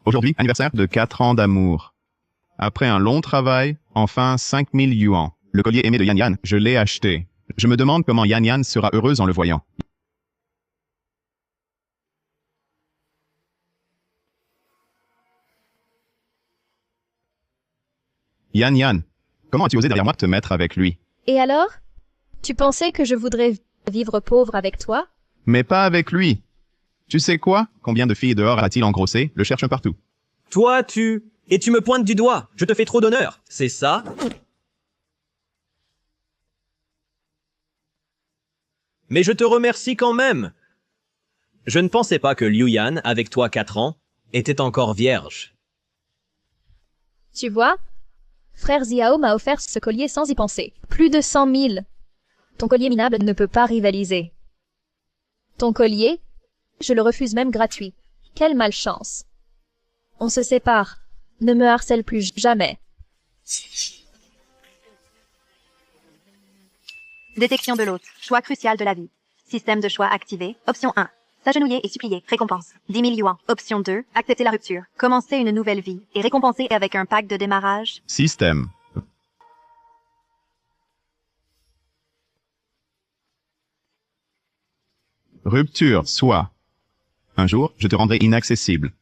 Aujourd'hui, anniversaire de 4 ans d'amour. Après un long travail, enfin 5000 yuans. Le collier aimé de Yan Yan, je l'ai acheté. Je me demande comment Yan Yan sera heureuse en le voyant. Yan Yan, comment as-tu osé derrière moi te mettre avec lui? Et alors? Tu pensais que je voudrais vivre pauvre avec toi? Mais pas avec lui. Tu sais quoi? Combien de filles dehors a-t-il engrossé? Le cherche partout. Toi, Et tu me pointes du doigt. Je te fais trop d'honneur. C'est ça? Mais je te remercie quand même. Je ne pensais pas que Liu Yan, avec toi 4 ans, était encore vierge. Tu vois? Frère Xiao m'a offert ce collier sans y penser. Plus de 100 000. Ton collier minable ne peut pas rivaliser. Ton collier? Je le refuse même gratuit. Quelle malchance. On se sépare. Ne me harcèle plus jamais. Détection de l'hôte. Choix crucial de la vie. Système de choix activé. Option 1. S'agenouiller et supplier. Récompense. 10 000 yuans. Option 2. Accepter la rupture. Commencer une nouvelle vie. Et récompenser avec un pack de démarrage. Système. Rupture, soit. Un jour, je te rendrai inaccessible.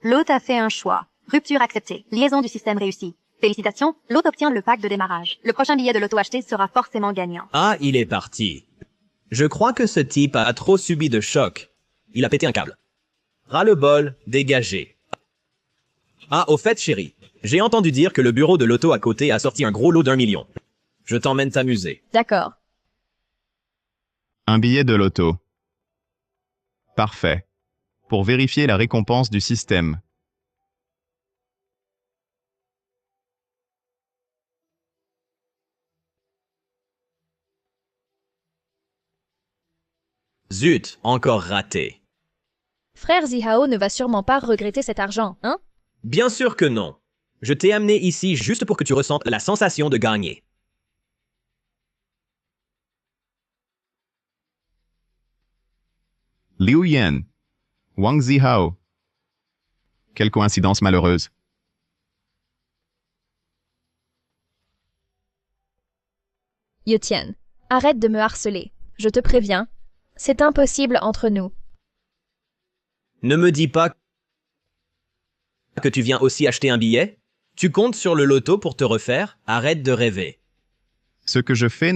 L'hôte a fait un choix. Rupture acceptée. Liaison du système réussie. Félicitations, l'hôte obtient le pack de démarrage. Le prochain billet de l'auto acheté sera forcément gagnant. Ah, il est parti. Je crois que ce type a trop subi de choc. Il a pété un câble. Ras-le-bol, dégagé. Ah, au fait, chérie, j'ai entendu dire que le bureau de l'auto à côté a sorti un gros lot d'1 million. Je t'emmène t'amuser. D'accord. Un billet de loto. Parfait. Pour vérifier la récompense du système. Zut, encore raté. Frère Xiao ne va sûrement pas regretter cet argent, hein? Bien sûr que non. Je t'ai amené ici juste pour que tu ressentes la sensation de gagner. Liu Yan. Wang Zihao. Quelle coïncidence malheureuse. Yetian, arrête de me harceler. Je te préviens. C'est impossible entre nous. Ne me dis pas que tu viens aussi acheter un billet. Tu comptes sur le loto pour te refaire. Arrête de rêver. Ce que je fais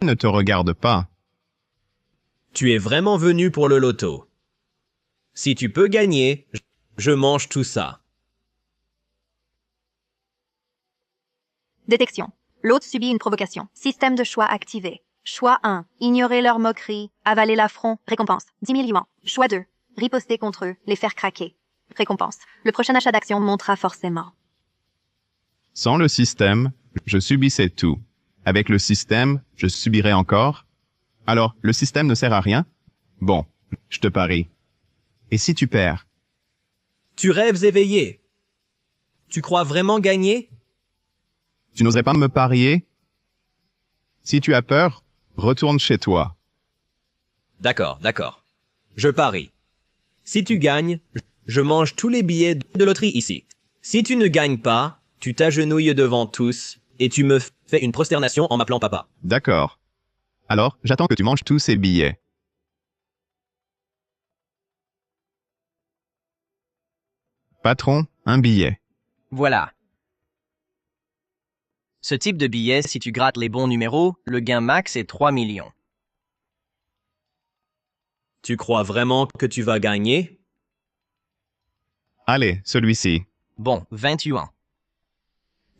ne te regarde pas. Tu es vraiment venu pour le loto. Si tu peux gagner, je mange tout ça. Détection. L'hôte subit une provocation. Système de choix activé. Choix 1. Ignorer leur moquerie. Avaler l'affront. Récompense. 10 000 yuans. Choix 2. Riposter contre eux. Les faire craquer. Récompense. Le prochain achat d'action montera forcément. Sans le système, je subissais tout. Avec le système, je subirais encore. Alors, le système ne sert à rien? Bon, je te parie. Et si tu perds? Tu rêves éveillé. Tu crois vraiment gagner? Tu n'oserais pas me parier? Si tu as peur, retourne chez toi. D'accord, d'accord. Je parie. Si tu gagnes, je mange tous les billets de loterie ici. Si tu ne gagnes pas, tu t'agenouilles devant tous et tu me fais une prosternation en m'appelant papa. D'accord. Alors, j'attends que tu manges tous ces billets. Patron, un billet. Voilà. Ce type de billet, si tu grattes les bons numéros, le gain max est 3 millions. Tu crois vraiment que tu vas gagner? Allez, celui-ci. Bon, 20 yuans.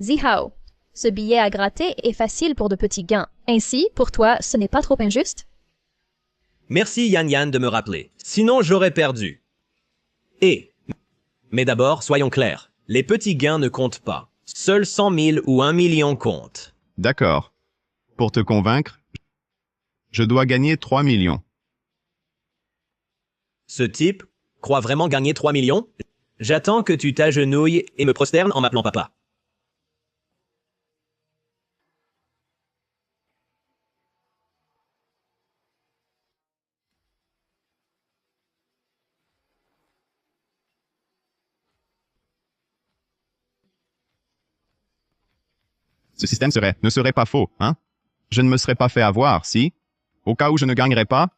Zihao, ce billet à gratter est facile pour de petits gains. Ainsi, pour toi, ce n'est pas trop injuste? Merci Yan Yan de me rappeler. Sinon, j'aurais perdu. Mais d'abord, soyons clairs. Les petits gains ne comptent pas. Seuls 100 000 ou 1 million comptent. D'accord. Pour te convaincre, je dois gagner 3 millions. Ce type croit vraiment gagner 3 millions? J'attends que tu t'agenouilles et me prosternes en m'appelant papa. Ce système ne serait pas faux, hein? Je ne me serais pas fait avoir, si? Au cas où je ne gagnerais pas?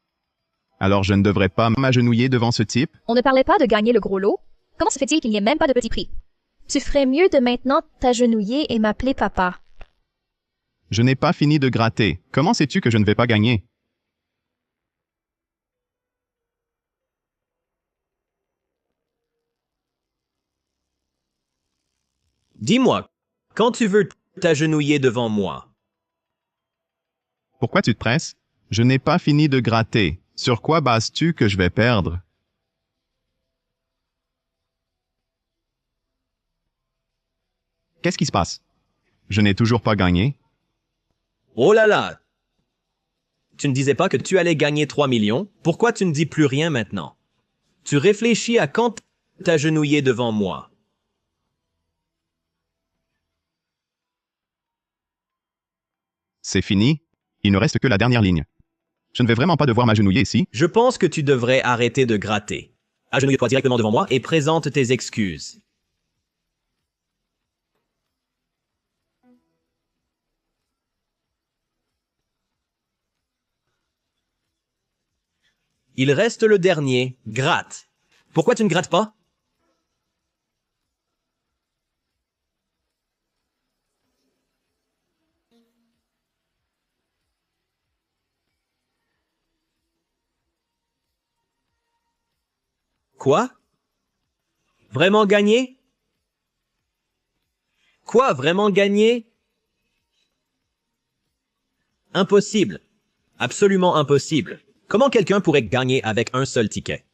Alors je ne devrais pas m'agenouiller devant ce type? On ne parlait pas de gagner le gros lot. Comment se fait-il qu'il n'y ait même pas de petit prix? Tu ferais mieux de maintenant t'agenouiller et m'appeler papa. Je n'ai pas fini de gratter. Comment sais-tu que je ne vais pas gagner? Dis-moi, quand tu veux t'agenouiller devant moi, Pourquoi tu te presses? Je n'ai pas fini de gratter. Sur quoi bases-tu que je vais perdre? Qu'est-ce qui se passe? Je n'ai toujours pas gagné. oh là là! Tu ne disais pas que tu allais gagner 3 millions, pourquoi tu ne dis plus rien maintenant? Tu réfléchis à quand t'agenouiller devant moi. C'est fini. Il ne reste que la dernière ligne. Je ne vais vraiment pas devoir m'agenouiller ici. Je pense que tu devrais arrêter de gratter. Agenouille-toi directement devant moi et présente tes excuses. Il reste le dernier, gratte. Pourquoi tu ne grattes pas? Quoi? Vraiment gagner? Quoi, vraiment gagner? Impossible. Absolument impossible. Comment quelqu'un pourrait gagner avec un seul ticket?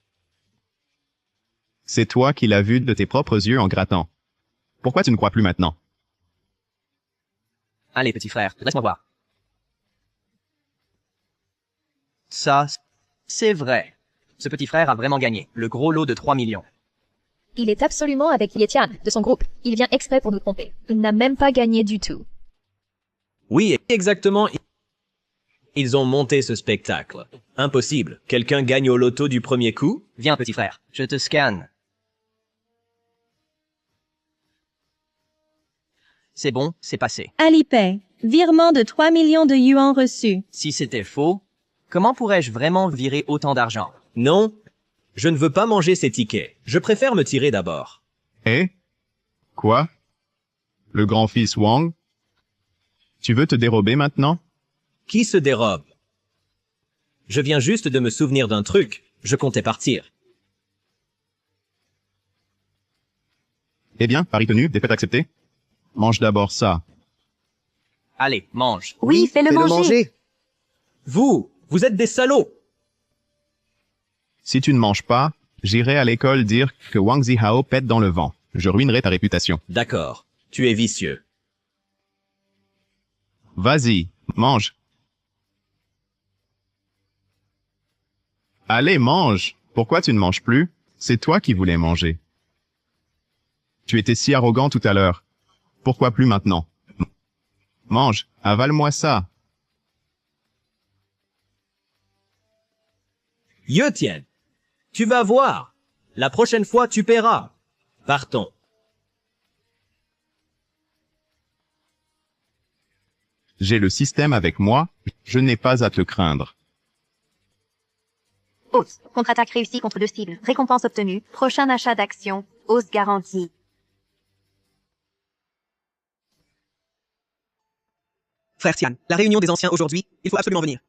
C'est toi qui l'as vu de tes propres yeux en grattant. Pourquoi tu ne crois plus maintenant? Allez, petit frère, laisse-moi voir. Ça, c'est vrai. Ce petit frère a vraiment gagné le gros lot de 3 millions. Il est absolument avec Yetian, de son groupe. Il vient exprès pour nous tromper. Il n'a même pas gagné du tout. Oui, exactement. Ils ont monté ce spectacle. Impossible. Quelqu'un gagne au loto du premier coup? Viens, petit frère, je te scanne. C'est bon, c'est passé. Alipay, virement de 3 millions de yuans reçus. Si c'était faux, comment pourrais-je vraiment virer autant d'argent? Non, je ne veux pas manger ces tickets. Je préfère me tirer d'abord. Eh? Quoi? Le grand-fils Wang? Tu veux te dérober maintenant? Qui se dérobe? Je viens juste de me souvenir d'un truc. Je comptais partir. Eh bien, pari tenu, défaite acceptée. Mange d'abord ça. Allez, mange. Oui, fais-le manger. Vous êtes des salauds. Si tu ne manges pas, j'irai à l'école dire que Wang Zihao pète dans le vent. Je ruinerai ta réputation. D'accord, tu es vicieux. Vas-y, mange. Allez, mange. Pourquoi tu ne manges plus? C'est toi qui voulais manger. Tu étais si arrogant tout à l'heure. Pourquoi plus maintenant? Mange, avale-moi ça. Yetian, tu vas voir. La prochaine fois, tu paieras. Partons. J'ai le système avec moi. Je n'ai pas à te craindre. Hausse. Contre-attaque réussie contre 2 cibles. Récompense obtenue. Prochain achat d'action. Hausse garantie. Frère Tian, la réunion des anciens aujourd'hui, il faut absolument venir.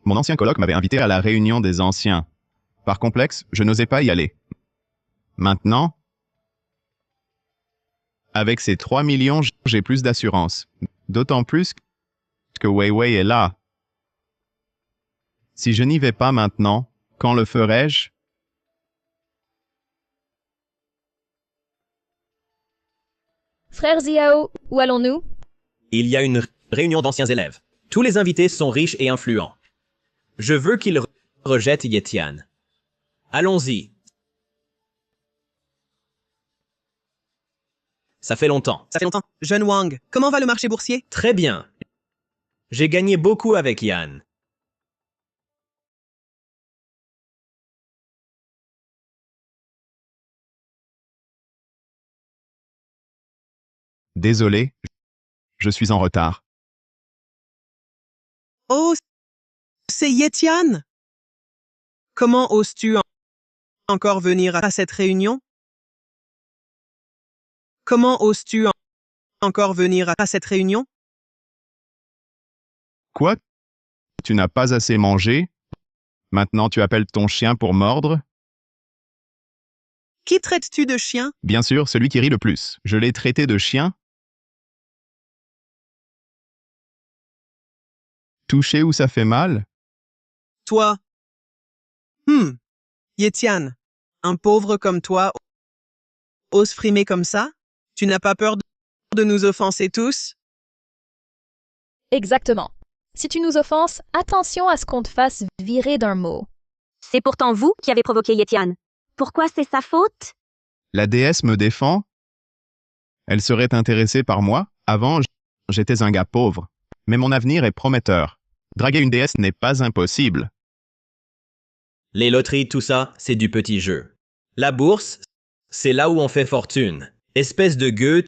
Mon ancien coloc m'avait invité à la réunion des anciens. Par complexe, je n'osais pas y aller. Maintenant, avec ces 3 millions, j'ai plus d'assurance. D'autant plus que Wei Wei est là. Si je n'y vais pas maintenant, quand le ferai-je? Frère Ziao, où allons-nous? Il y a une réunion d'anciens élèves. Tous les invités sont riches et influents. Je veux qu'ils rejettent Yetian. Allons-y. Ça fait longtemps. Ça fait longtemps. Jeune Wang, comment va le marché boursier? Très bien. J'ai gagné beaucoup avec Yann. Désolé, Je suis en retard. Oh, c'est Yetian. Comment oses-tu encore venir à cette réunion? Comment oses-tu encore venir à cette réunion? Quoi? Tu n'as pas assez mangé? Maintenant tu appelles ton chien pour mordre? Qui traites-tu de chien? Bien sûr, celui qui rit le plus. Je l'ai traité de chien? Touché où ça fait mal? Toi. Yetian, un pauvre comme toi ose frimer comme ça? Tu n'as pas peur de nous offenser tous? Exactement. Si tu nous offenses, attention à ce qu'on te fasse virer d'un mot. C'est pourtant vous qui avez provoqué Yetian. Pourquoi c'est sa faute? La déesse me défend? Elle serait intéressée par moi? Avant, j'étais un gars pauvre. Mais mon avenir est prometteur. Draguer une déesse n'est pas impossible. Les loteries, tout ça, c'est du petit jeu. La bourse, c'est là où on fait fortune. Espèce de gueux,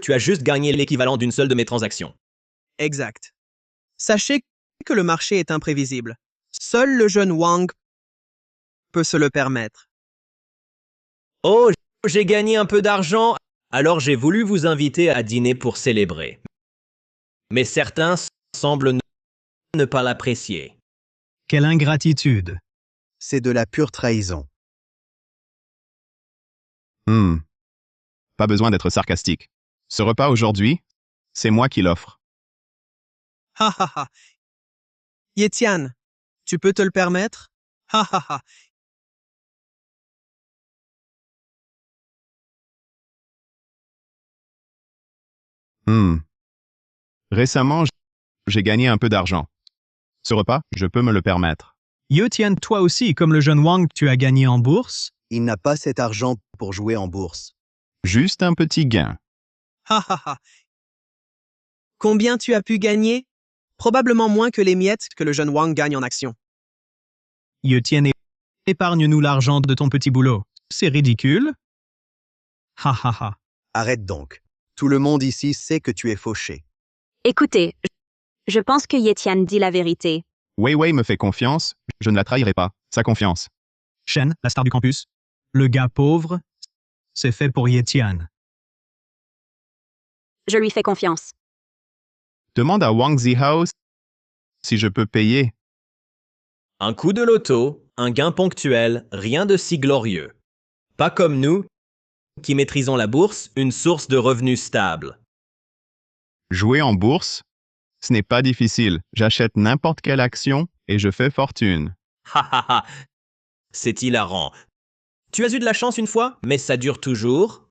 tu as juste gagné l'équivalent d'une seule de mes transactions. Exact. Sachez que le marché est imprévisible. Seul le jeune Wang peut se le permettre. Oh, j'ai gagné un peu d'argent, alors j'ai voulu vous inviter à dîner pour célébrer. Mais certains semblent ne pas l'apprécier. Quelle ingratitude. C'est de la pure trahison. Pas besoin d'être sarcastique. Ce repas aujourd'hui, c'est moi qui l'offre. Ha ha ha. Yetian, tu peux te le permettre? Ha ha ha. Récemment, j'ai gagné un peu d'argent. Ce repas, je peux me le permettre. Yetian, toi aussi, comme le jeune Wang, tu as gagné en bourse? Il n'a pas cet argent pour jouer en bourse. Juste un petit gain. Ha ha ha. Combien tu as pu gagner? Probablement moins que les miettes que le jeune Wang gagne en actions. Yetian, épargne-nous l'argent de ton petit boulot. C'est ridicule. Ha ha ha. Arrête donc. Tout le monde ici sait que tu es fauché. Écoutez, je pense que Yetian dit la vérité. Wei Wei me fait confiance, je ne la trahirai pas. Sa confiance. Shen, la star du campus. Le gars pauvre, c'est fait pour Yetian. Je lui fais confiance. Demande à Wang Zihouse si je peux payer. Un coup de loto, un gain ponctuel, rien de si glorieux. Pas comme nous, qui maîtrisons la bourse, une source de revenus stable. Jouer en bourse, ce n'est pas difficile. J'achète n'importe quelle action et je fais fortune. Ha ha ha. C'est hilarant. Tu as eu de la chance une fois, mais ça dure toujours.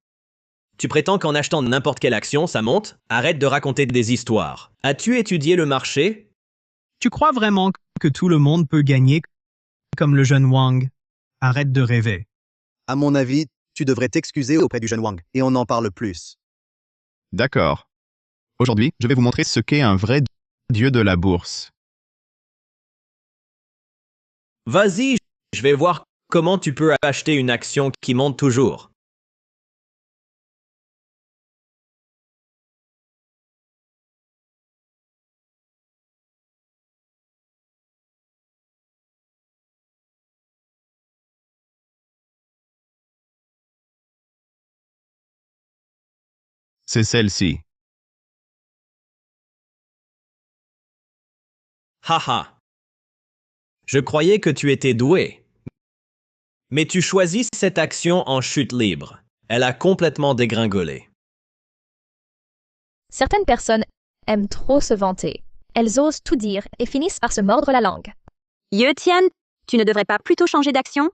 Tu prétends qu'en achetant n'importe quelle action, ça monte? Arrête de raconter des histoires. As-tu étudié le marché? Tu crois vraiment que tout le monde peut gagner comme le jeune Wang? Arrête de rêver. À mon avis, tu devrais t'excuser auprès du jeune Wang et on en parle plus. D'accord. Aujourd'hui, je vais vous montrer ce qu'est un vrai dieu de la bourse. Vas-y, je vais voir comment tu peux acheter une action qui monte toujours. C'est celle-ci. Haha. Je croyais que tu étais doué. Mais tu choisis cette action en chute libre. Elle a complètement dégringolé. Certaines personnes aiment trop se vanter. Elles osent tout dire et finissent par se mordre la langue. Yetian, tu ne devrais pas plutôt changer d'action?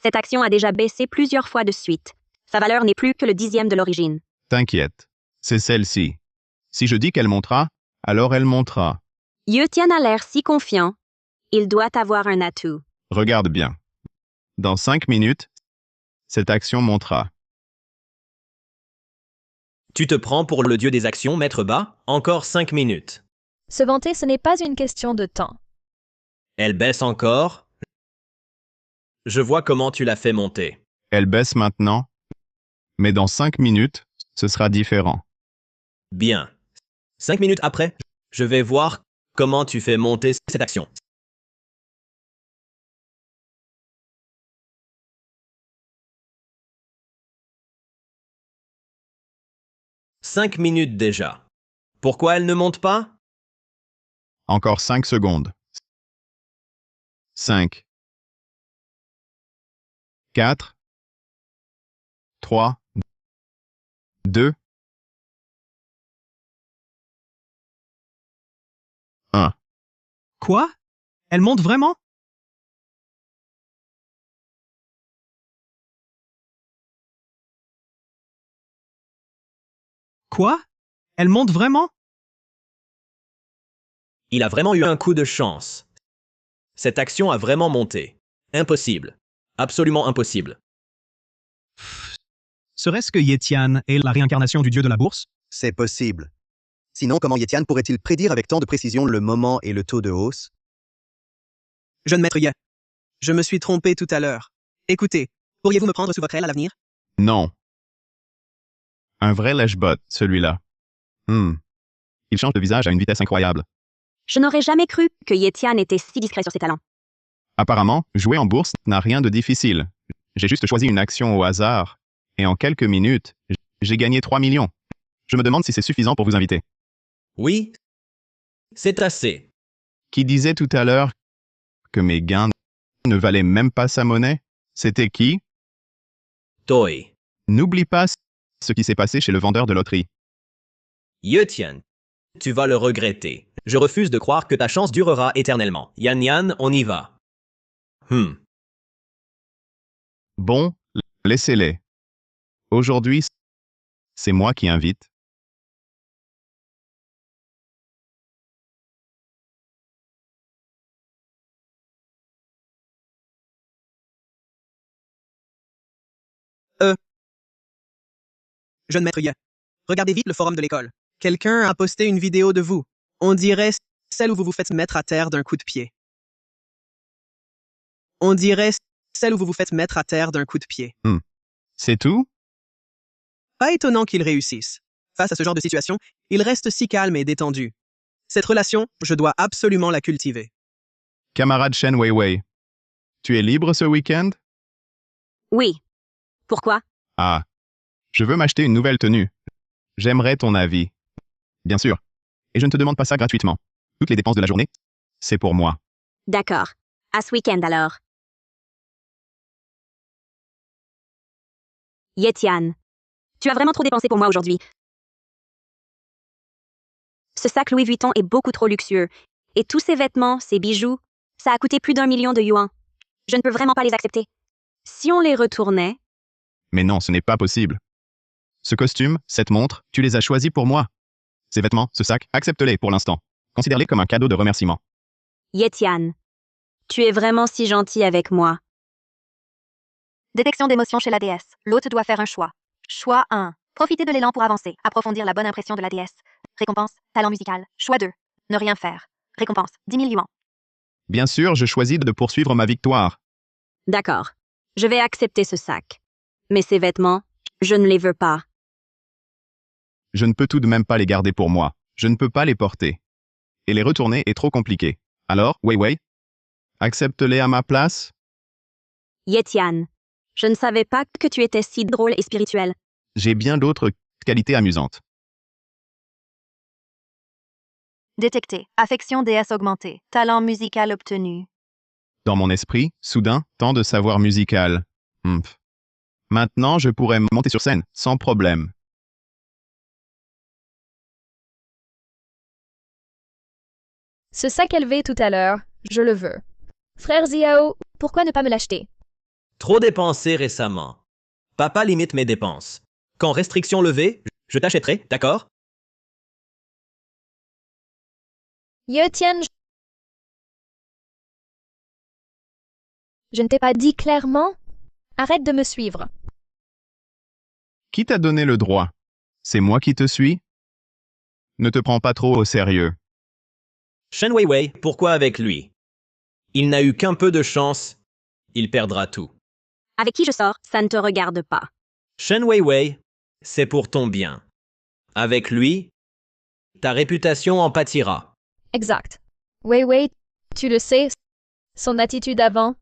Cette action a déjà baissé plusieurs fois de suite. Sa valeur n'est plus que le 10e de l'origine. T'inquiète, c'est celle-ci. Si je dis qu'elle montera, alors elle montera. Yetian a l'air si confiant. Il doit avoir un atout. Regarde bien. Dans 5 minutes, cette action montera. Tu te prends pour le dieu des actions, maître bas? Encore 5 minutes. Se vanter, ce n'est pas une question de temps. Elle baisse encore. Je vois comment tu l'as fait monter. Elle baisse maintenant, mais dans 5 minutes, ce sera différent. Bien. 5 minutes après, je vais voir comment tu fais monter cette action. « 5 minutes déjà. Pourquoi elle ne monte pas? Encore 5 secondes. 5, 4, 3, 2, 1. Quoi? Elle monte vraiment? Quoi? Elle monte vraiment? Il a vraiment eu un coup de chance. Cette action a vraiment monté. Impossible. Absolument impossible. Serait-ce que Yetian est la réincarnation du dieu de la bourse? C'est possible. Sinon, comment Yetian pourrait-il prédire avec tant de précision le moment et le taux de hausse? Jeune maître Ye. Je me suis trompé tout à l'heure. Écoutez, pourriez-vous me prendre sous votre aile à l'avenir? Non. Un vrai lèche-bot, celui-là. Il change de visage à une vitesse incroyable. Je n'aurais jamais cru que Yetian était si discret sur ses talents. Apparemment, jouer en bourse n'a rien de difficile. J'ai juste choisi une action au hasard, et en quelques minutes, j'ai gagné 3 millions. Je me demande si c'est suffisant pour vous inviter. Oui, c'est assez. Qui disait tout à l'heure que mes gains ne valaient même pas sa monnaie? C'était qui? Toi. N'oublie pas ce qui s'est passé chez le vendeur de loterie. Yetian, tu vas le regretter. Je refuse de croire que ta chance durera éternellement. Yan Yan, on y va. Bon, laissez-les. Aujourd'hui, c'est moi qui invite. Jeune maître Ye. Regardez vite le forum de l'école. Quelqu'un a posté une vidéo de vous. On dirait celle où vous vous faites mettre à terre d'un coup de pied. On dirait celle où vous vous faites mettre à terre d'un coup de pied. C'est tout? Pas étonnant qu'il réussisse. Face à ce genre de situation, il reste si calme et détendu. Cette relation, je dois absolument la cultiver. Camarade Shen Weiwei, tu es libre ce week-end? Oui. Pourquoi? Ah, je veux m'acheter une nouvelle tenue. J'aimerais ton avis. Bien sûr. Et je ne te demande pas ça gratuitement. Toutes les dépenses de la journée, c'est pour moi. D'accord. À ce week-end alors. Yetian, tu as vraiment trop dépensé pour moi aujourd'hui. Ce sac Louis Vuitton est beaucoup trop luxueux. Et tous ces vêtements, ces bijoux, ça a coûté plus d'1 million de yuan. Je ne peux vraiment pas les accepter. Si on les retournait... Mais non, ce n'est pas possible. Ce costume, cette montre, tu les as choisis pour moi. Ces vêtements, ce sac, accepte-les pour l'instant. Considère-les comme un cadeau de remerciement. Yetian, tu es vraiment si gentil avec moi. Détection d'émotions chez la déesse. L'hôte doit faire un choix. Choix 1. Profiter de l'élan pour avancer. Approfondir la bonne impression de la déesse. Récompense. Talent musical. Choix 2. Ne rien faire. Récompense. 10 000 yuans. Bien sûr, je choisis de poursuivre ma victoire. D'accord. Je vais accepter ce sac. Mais ces vêtements, je ne les veux pas. Je ne peux tout de même pas les garder pour moi. Je ne peux pas les porter. Et les retourner est trop compliqué. Alors, Weiwei, accepte-les à ma place? Yetian, je ne savais pas que tu étais si drôle et spirituel. J'ai bien d'autres qualités amusantes. Détecté. Affection déesse augmentée. Talent musical obtenu. Dans mon esprit, soudain, tant de savoir musical. Maintenant, je pourrais monter sur scène, sans problème. Ce sac élevé tout à l'heure, je le veux. Frère Ziao, pourquoi ne pas me l'acheter? Trop dépensé récemment. Papa limite mes dépenses. Quand restriction levée, je t'achèterai, d'accord? Yetian, je ne t'ai pas dit clairement? Arrête de me suivre. Qui t'a donné le droit? C'est moi qui te suis? Ne te prends pas trop au sérieux. Shen Weiwei, pourquoi avec lui? Il n'a eu qu'un peu de chance. Il perdra tout. Avec qui je sors, ça ne te regarde pas. Shen Weiwei, c'est pour ton bien. Avec lui, Ta réputation en pâtira. Exact. Wei Wei, tu le sais, son attitude avant.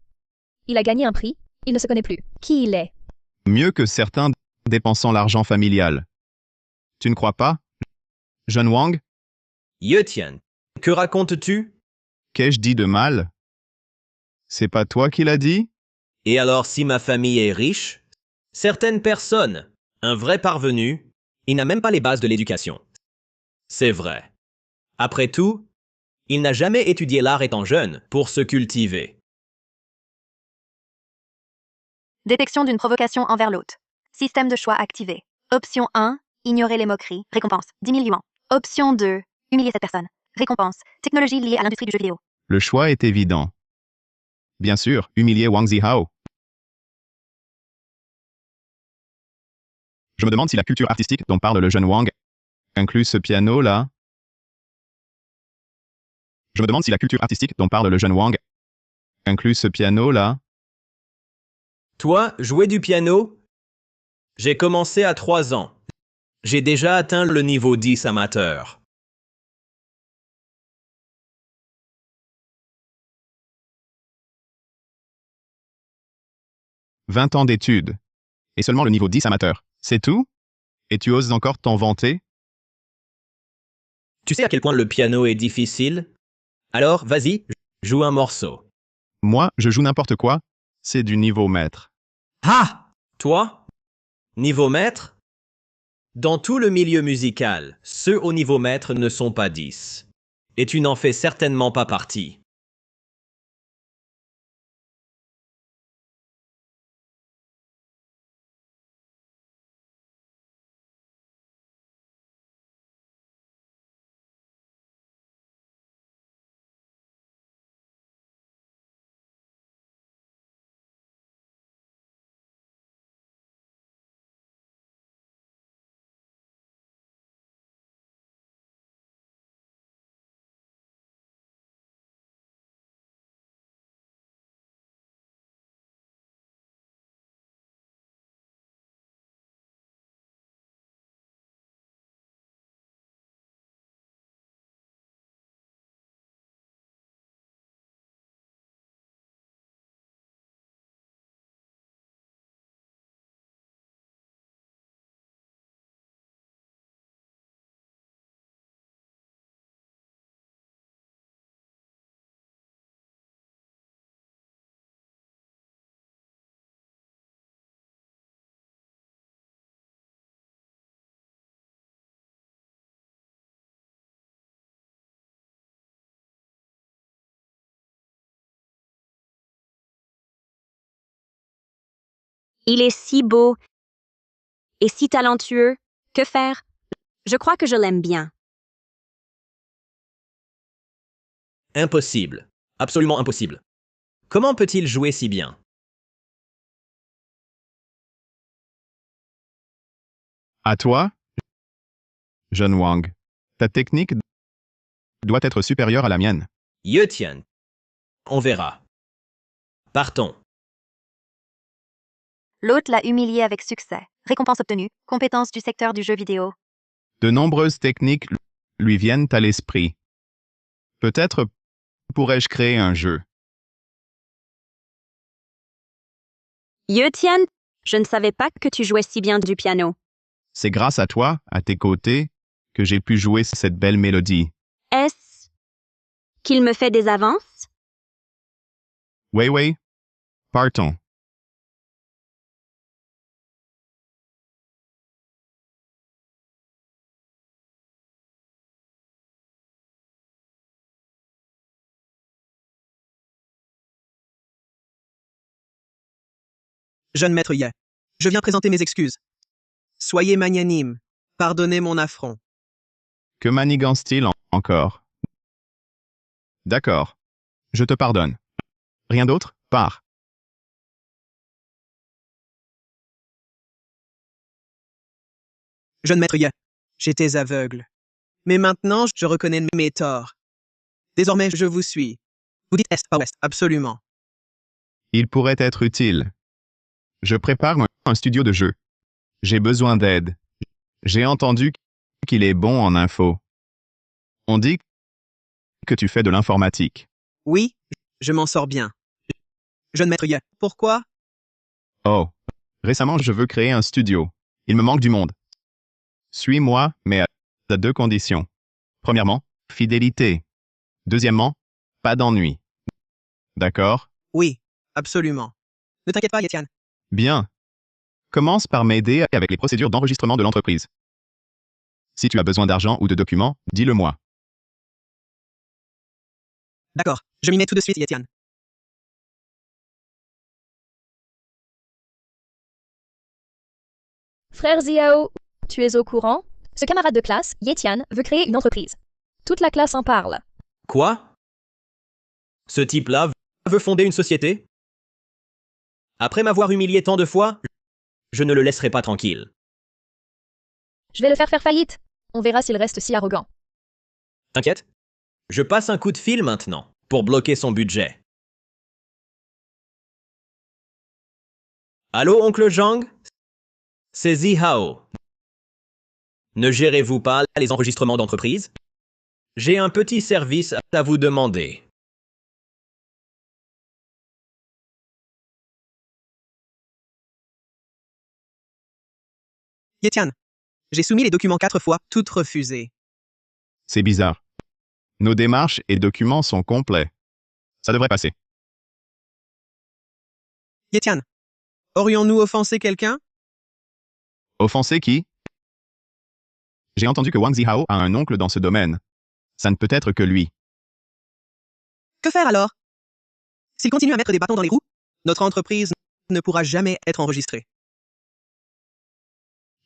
Il a gagné un prix, il ne se connaît plus. Qui il est? Mieux que certains dépensant l'argent familial. Tu ne crois pas, jeune Wang? Ye Tian, que racontes-tu? Qu'ai-je dit de mal? C'est pas toi qui l'as dit? Et alors si ma famille est riche? Certaines personnes, un vrai parvenu, il n'a même pas les bases de l'éducation. C'est vrai. Après tout, il n'a jamais étudié l'art étant jeune pour se cultiver. Détection d'une provocation envers l'hôte. Système de choix activé. Option 1, ignorer les moqueries. Récompense, 10 000 yuans. Option 2, humilier cette personne. Récompense, technologie liée à l'industrie du jeu vidéo. Le choix est évident. Bien sûr, humilier Wang Zihao. Je me demande si la culture artistique dont parle le jeune Wang inclut ce piano-là. Je me demande si la culture artistique dont parle le jeune Wang inclut ce piano-là. Toi, jouer du piano? J'ai commencé à 3 ans. J'ai déjà atteint le niveau 10 amateur. « 20 ans d'études. Et seulement le niveau 10 amateur. C'est tout? Et tu oses encore t'en vanter? Tu sais à quel point le piano est difficile? Alors, vas-y, joue un morceau. Moi, je joue n'importe quoi. C'est du niveau maître. Ah! Toi? Niveau maître? Dans tout le milieu musical, ceux au niveau maître ne sont pas 10. Et tu n'en fais certainement pas partie. Il est si beau et si talentueux. Que faire? Je crois que je l'aime bien. Impossible. Absolument impossible. Comment peut-il jouer si bien? À toi, jeune Wang. Ta technique doit être supérieure à la mienne. Ye Tian. On verra. Partons. L'hôte l'a humilié avec succès. Récompense obtenue. Compétences du secteur du jeu vidéo. De nombreuses techniques lui viennent à l'esprit. Peut-être pourrais-je créer un jeu. Ye Tian, je ne savais pas que tu jouais si bien du piano. C'est grâce à toi, à tes côtés, que j'ai pu jouer cette belle mélodie. Est-ce qu'il me fait des avances? Wei Wei, partons. Jeune maître Ye, je viens présenter mes excuses. Soyez magnanime. Pardonnez mon affront. Que manigance-t-il encore? D'accord. Je te pardonne. Rien d'autre? Pars. Jeune maître Ye, j'étais aveugle. Mais maintenant, je reconnais mes torts. Désormais, je vous suis. Vous dites est, pas ouest, absolument. Il pourrait être utile. Je prépare un studio de jeu. J'ai besoin d'aide. J'ai entendu qu'il est bon en info. On dit que tu fais de l'informatique. Oui, je m'en sors bien. Jeune maître Ye, pourquoi? Oh. Récemment, je veux créer un studio. Il me manque du monde. Suis-moi, mais à 2 conditions. Premièrement, fidélité. Deuxièmement, pas d'ennui. D'accord? Oui, absolument. Ne t'inquiète pas, Yetian. Bien. Commence par m'aider avec les procédures d'enregistrement de l'entreprise. Si tu as besoin d'argent ou de documents, dis-le-moi. D'accord, je m'y mets tout de suite, Yetian. Frère Ziao, tu es au courant? Ce camarade de classe, Yetian, veut créer une entreprise. Toute la classe en parle. Quoi? Ce type-là veut fonder une société? Après m'avoir humilié tant de fois, je ne le laisserai pas tranquille. Je vais le faire faillite. On verra s'il reste si arrogant. T'inquiète? Je passe un coup de fil maintenant, pour bloquer son budget. Allô, oncle Zhang? C'est Zihao. Ne gérez-vous pas les enregistrements d'entreprise? J'ai un petit service à vous demander. Yetian, j'ai soumis les documents 4 fois, toutes refusées. C'est bizarre. Nos démarches et documents sont complets. Ça devrait passer. Yetian, aurions-nous offensé quelqu'un? Offenser qui? J'ai entendu que Wang Zihao a un oncle dans ce domaine. Ça ne peut être que lui. Que faire alors? S'il continue à mettre des bâtons dans les roues, notre entreprise ne pourra jamais être enregistrée.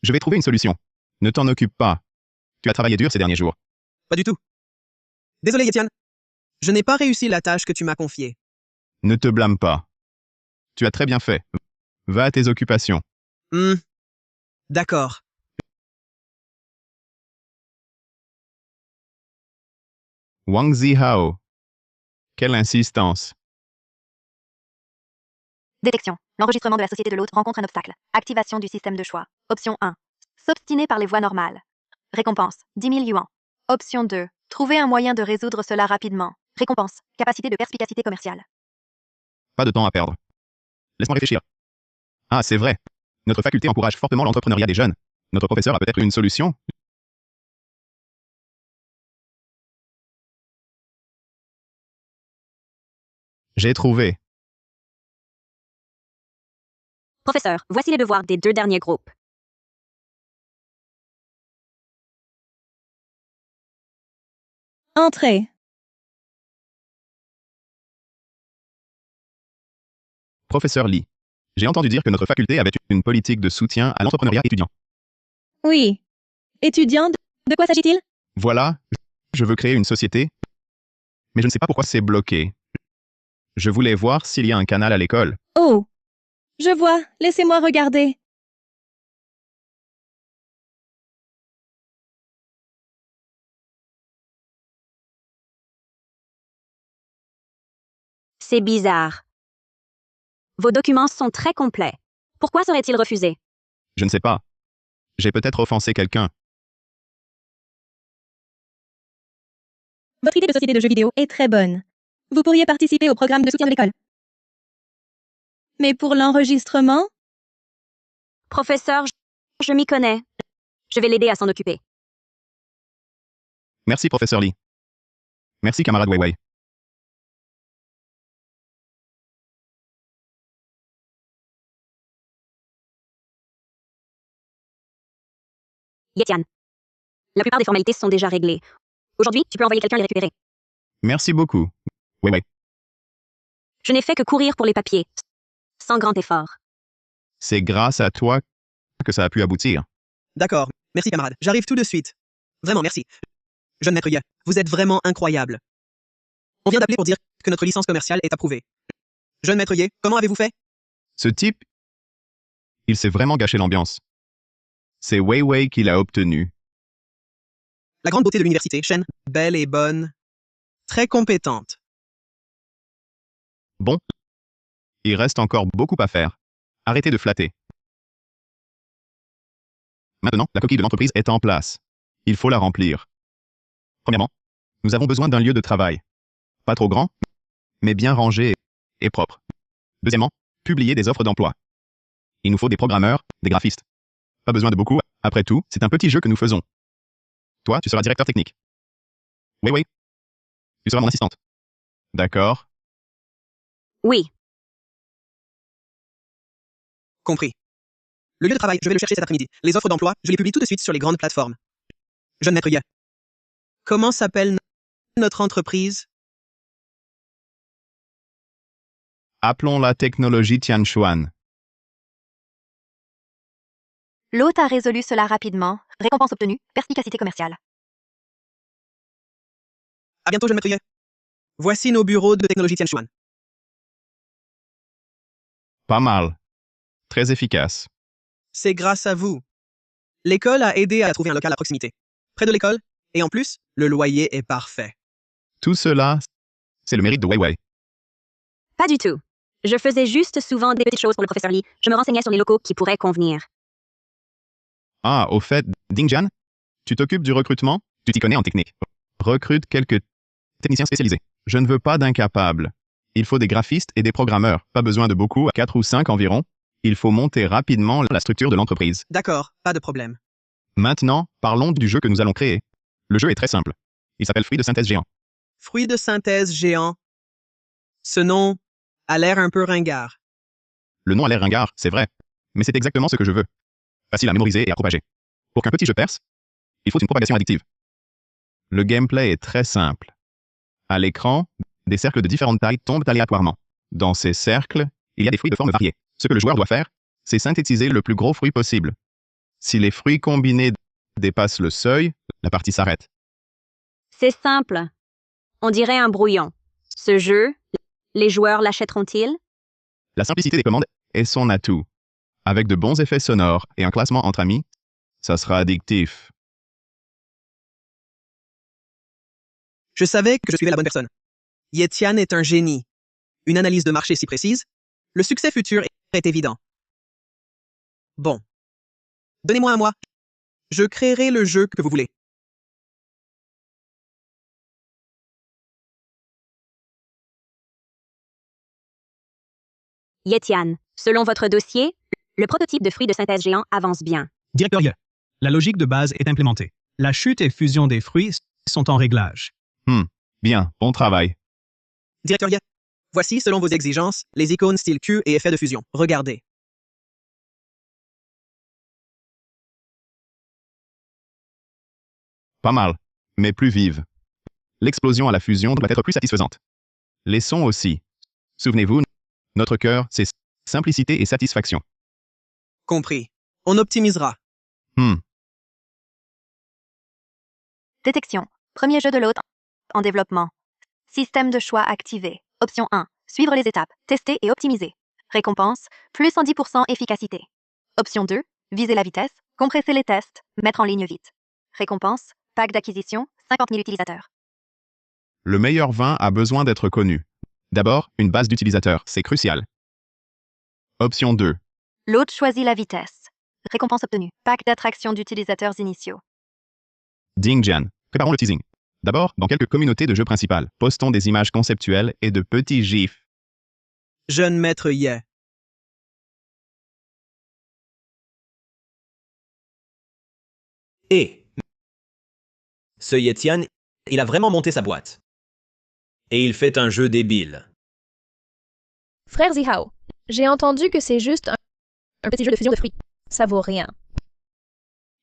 Je vais trouver une solution. Ne t'en occupe pas. Tu as travaillé dur ces derniers jours. Pas du tout. Désolé, Yetian. Je n'ai pas réussi la tâche que tu m'as confiée. Ne te blâme pas. Tu as très bien fait. Va à tes occupations. D'accord. Wang Zihao. Quelle insistance. Détection. L'enregistrement de la société de l'hôte rencontre un obstacle. Activation du système de choix. Option 1. S'obstiner par les voies normales. Récompense. 10 000 yuans. Option 2. Trouver un moyen de résoudre cela rapidement. Récompense. Capacité de perspicacité commerciale. Pas de temps à perdre. Laisse-moi réfléchir. Ah, c'est vrai. Notre faculté encourage fortement l'entrepreneuriat des jeunes. Notre professeur a peut-être une solution? J'ai trouvé. Professeur, voici les devoirs des 2 derniers groupes. Entrez. Professeur Lee. J'ai entendu dire que notre faculté avait une politique de soutien à l'entrepreneuriat étudiant. Oui. Étudiant, de quoi s'agit-il? Voilà, je veux créer une société, mais je ne sais pas pourquoi c'est bloqué. Je voulais voir s'il y a un canal à l'école. Oh. Je vois. Laissez-moi regarder. C'est bizarre. Vos documents sont très complets. Pourquoi seraient-ils refusés? Je ne sais pas. J'ai peut-être offensé quelqu'un. Votre idée de société de jeux vidéo est très bonne. Vous pourriez participer au programme de soutien de l'école. Mais pour l'enregistrement? Professeur, je m'y connais. Je vais l'aider à s'en occuper. Merci, professeur Lee. Merci, camarade Weiwei. Yetian. La plupart des formalités sont déjà réglées. Aujourd'hui, tu peux envoyer quelqu'un les récupérer. Merci beaucoup. Weiwei. Je n'ai fait que courir pour les papiers. Sans grand effort. C'est grâce à toi que ça a pu aboutir. D'accord. Merci, camarade. J'arrive tout de suite. Vraiment, merci. Jeune maître Ye, vous êtes vraiment incroyable. On vient d'appeler pour dire que notre licence commerciale est approuvée. Jeune maître Ye, comment avez-vous fait? Ce type, il s'est vraiment gâché l'ambiance. C'est Weiwei qui l'a obtenu. La grande beauté de l'université, Shen, belle et bonne, très compétente. Bon. Il reste encore beaucoup à faire. Arrêtez de flatter. Maintenant, la coquille de l'entreprise est en place. Il faut la remplir. Premièrement, Nous avons besoin d'un lieu de travail. Pas trop grand, mais bien rangé et propre. Deuxièmement, publier des offres d'emploi. Il nous faut des programmeurs, des graphistes. Pas besoin de beaucoup, après tout, c'est un petit jeu que nous faisons. Toi, tu seras directeur technique. Oui, oui. Tu seras mon assistante. D'accord. Oui. Compris. Le lieu de travail, je vais le chercher cet après-midi. Les offres d'emploi, je les publie tout de suite sur les grandes plateformes. Jeune maître Ye. Comment s'appelle notre entreprise? Appelons la technologie Tianchuan. L'hôte a résolu cela rapidement. Récompense obtenue, perspicacité commerciale. À bientôt, jeune maître Ye. Voici nos bureaux de technologie Tianchuan. Pas mal. Très efficace. C'est grâce à vous. L'école a aidé à trouver un local à proximité. Près de l'école, et en plus, le loyer est parfait. Tout cela, c'est le mérite de Weiwei. Pas du tout. Je faisais juste souvent des petites choses pour le professeur Lee. Je me renseignais sur les locaux qui pourraient convenir. Ah, au fait, Dingjan, tu t'occupes du recrutement? Tu t'y connais en technique. Recrute quelques techniciens spécialisés. Je ne veux pas d'incapables. Il faut des graphistes et des programmeurs. Pas besoin de beaucoup, 4 ou 5 environ. Il faut monter rapidement la structure de l'entreprise. D'accord, pas de problème. Maintenant, parlons du jeu que nous allons créer. Le jeu est très simple. Il s'appelle Fruit de synthèse géant. Fruit de synthèse géant. Ce nom a l'air un peu ringard. Le nom a l'air ringard, c'est vrai. Mais c'est exactement ce que je veux. Facile à mémoriser et à propager. Pour qu'un petit jeu perce, il faut une propagation addictive. Le gameplay est très simple. À l'écran, des cercles de différentes tailles tombent aléatoirement. Dans ces cercles, il y a des fruits de formes variées. Ce que le joueur doit faire, c'est synthétiser le plus gros fruit possible. Si les fruits combinés dépassent le seuil, la partie s'arrête. C'est simple. On dirait un brouillon. Ce jeu, les joueurs l'achèteront-ils? La simplicité des commandes est son atout. Avec de bons effets sonores et un classement entre amis, ça sera addictif. Je savais que je suivais la bonne personne. Ye Tian est un génie. Une analyse de marché si précise, le succès futur est évident. Bon. Donnez-moi un mois. Je créerai le jeu que vous voulez. Yetian, selon votre dossier, le prototype de fruit de synthèse géant avance bien. Directeur Ye, la logique de base est implémentée. La chute et fusion des fruits sont en réglage. Bien, bon travail. Directeur Ye, voici, selon vos exigences, les icônes style Q et effet de fusion. Regardez. Pas mal, mais plus vive. L'explosion à la fusion doit être plus satisfaisante. Les sons aussi. Souvenez-vous, notre cœur, c'est simplicité et satisfaction. Compris. On optimisera. Détection. Premier jeu de l'hôte en développement. Système de choix activé. Option 1. Suivre les étapes. Tester et optimiser. Récompense. Plus 110% efficacité. Option 2. Viser la vitesse. Compresser les tests. Mettre en ligne vite. Récompense. Pack d'acquisition. 50 000 utilisateurs. Le meilleur vin a besoin d'être connu. D'abord, une base d'utilisateurs, c'est crucial. Option 2. L'hôte choisit la vitesse. Récompense obtenue. Pack d'attraction d'utilisateurs initiaux. Dingjan, préparons le teasing. D'abord, dans quelques communautés de jeux principales, postons des images conceptuelles et de petits gifs. Jeune maître Ye. Et ce Yetian, il a vraiment monté sa boîte. Et il fait un jeu débile. Frère Zihao, j'ai entendu que c'est juste un petit jeu de fusion de fruits. Ça vaut rien.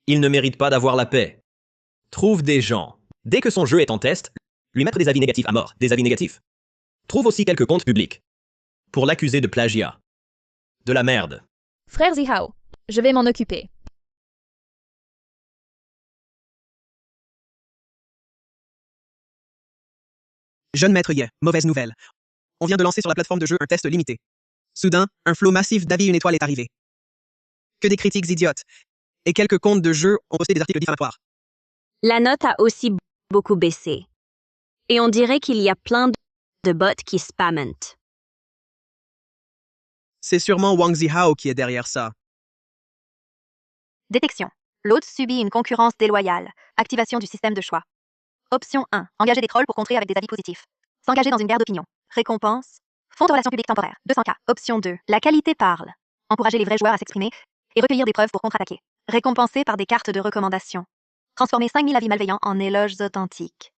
Il ne mérite pas d'avoir la paix. Trouve des gens. Dès que son jeu est en test, lui mettre des avis négatifs à mort, des avis négatifs. Trouve aussi quelques comptes publics. Pour l'accuser de plagiat. De la merde. Frère Zihao, je vais m'en occuper. Jeune maître Ye, mauvaise nouvelle. On vient de lancer sur la plateforme de jeu un test limité. Soudain, un flot massif d'avis une étoile est arrivé. Que des critiques idiotes. Et quelques comptes de jeu ont posté des articles diffamatoires. La note a aussi beaucoup baissé. Et on dirait qu'il y a plein de bots qui spamment. C'est sûrement Wang Zihao qui est derrière ça. Détection. L'hôte subit une concurrence déloyale. Activation du système de choix. Option 1. Engager des trolls pour contrer avec des avis positifs. S'engager dans une guerre d'opinion. Récompense. Fonds de relations publiques temporaires. 200K. Option 2. La qualité parle. Encourager les vrais joueurs à s'exprimer et recueillir des preuves pour contre-attaquer. Récompenser par des cartes de recommandation. Transformer 5000 avis malveillants en éloges authentiques.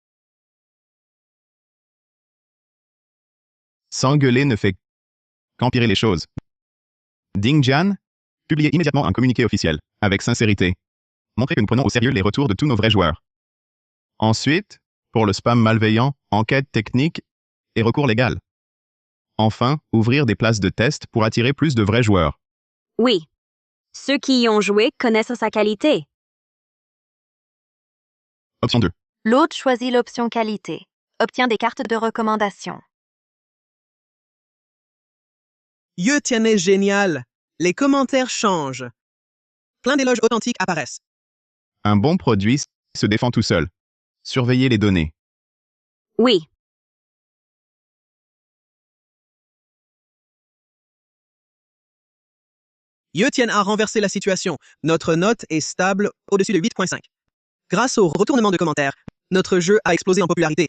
S'engueuler ne fait qu'empirer les choses. Ding Jian, publiez immédiatement un communiqué officiel, avec sincérité. Montrez que nous prenons au sérieux les retours de tous nos vrais joueurs. Ensuite, pour le spam malveillant, enquête technique et recours légal. Enfin, ouvrir des places de test pour attirer plus de vrais joueurs. Oui. Ceux qui y ont joué connaissent sa qualité. Option 2. L'autre choisit l'option qualité. Obtient des cartes de recommandation. Ye Tian est génial. Les commentaires changent. Plein d'éloges authentiques apparaissent. Un bon produit se défend tout seul. Surveillez les données. Oui. Ye Tian a renversé la situation. Notre note est stable au-dessus de 8.5. Grâce au retournement de commentaires, notre jeu a explosé en popularité.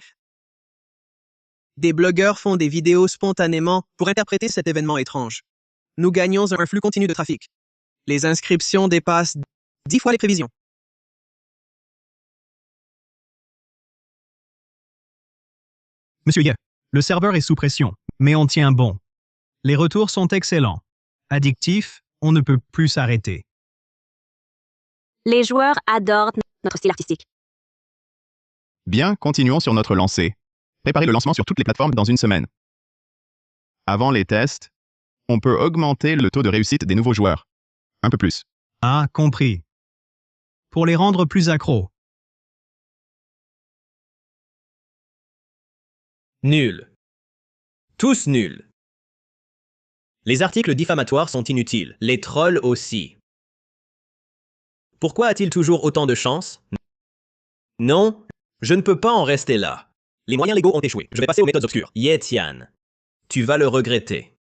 Des blogueurs font des vidéos spontanément pour interpréter cet événement étrange. Nous gagnons un flux continu de trafic. Les inscriptions dépassent 10 fois les prévisions. Monsieur Ye, le serveur est sous pression, mais on tient bon. Les retours sont excellents. Addictifs, on ne peut plus s'arrêter. Les joueurs adorent notre style artistique. Bien, continuons sur notre lancée. Préparez le lancement sur toutes les plateformes dans une semaine. Avant les tests, on peut augmenter le taux de réussite des nouveaux joueurs. Un peu plus. Ah, compris. Pour les rendre plus accros. Nul. Tous nuls. Les articles diffamatoires sont inutiles, les trolls aussi. Pourquoi a-t-il toujours autant de chance? Non, je ne peux pas en rester là. Les moyens légaux ont échoué. Je vais passer aux méthodes obscures. Ye Tian, tu vas le regretter.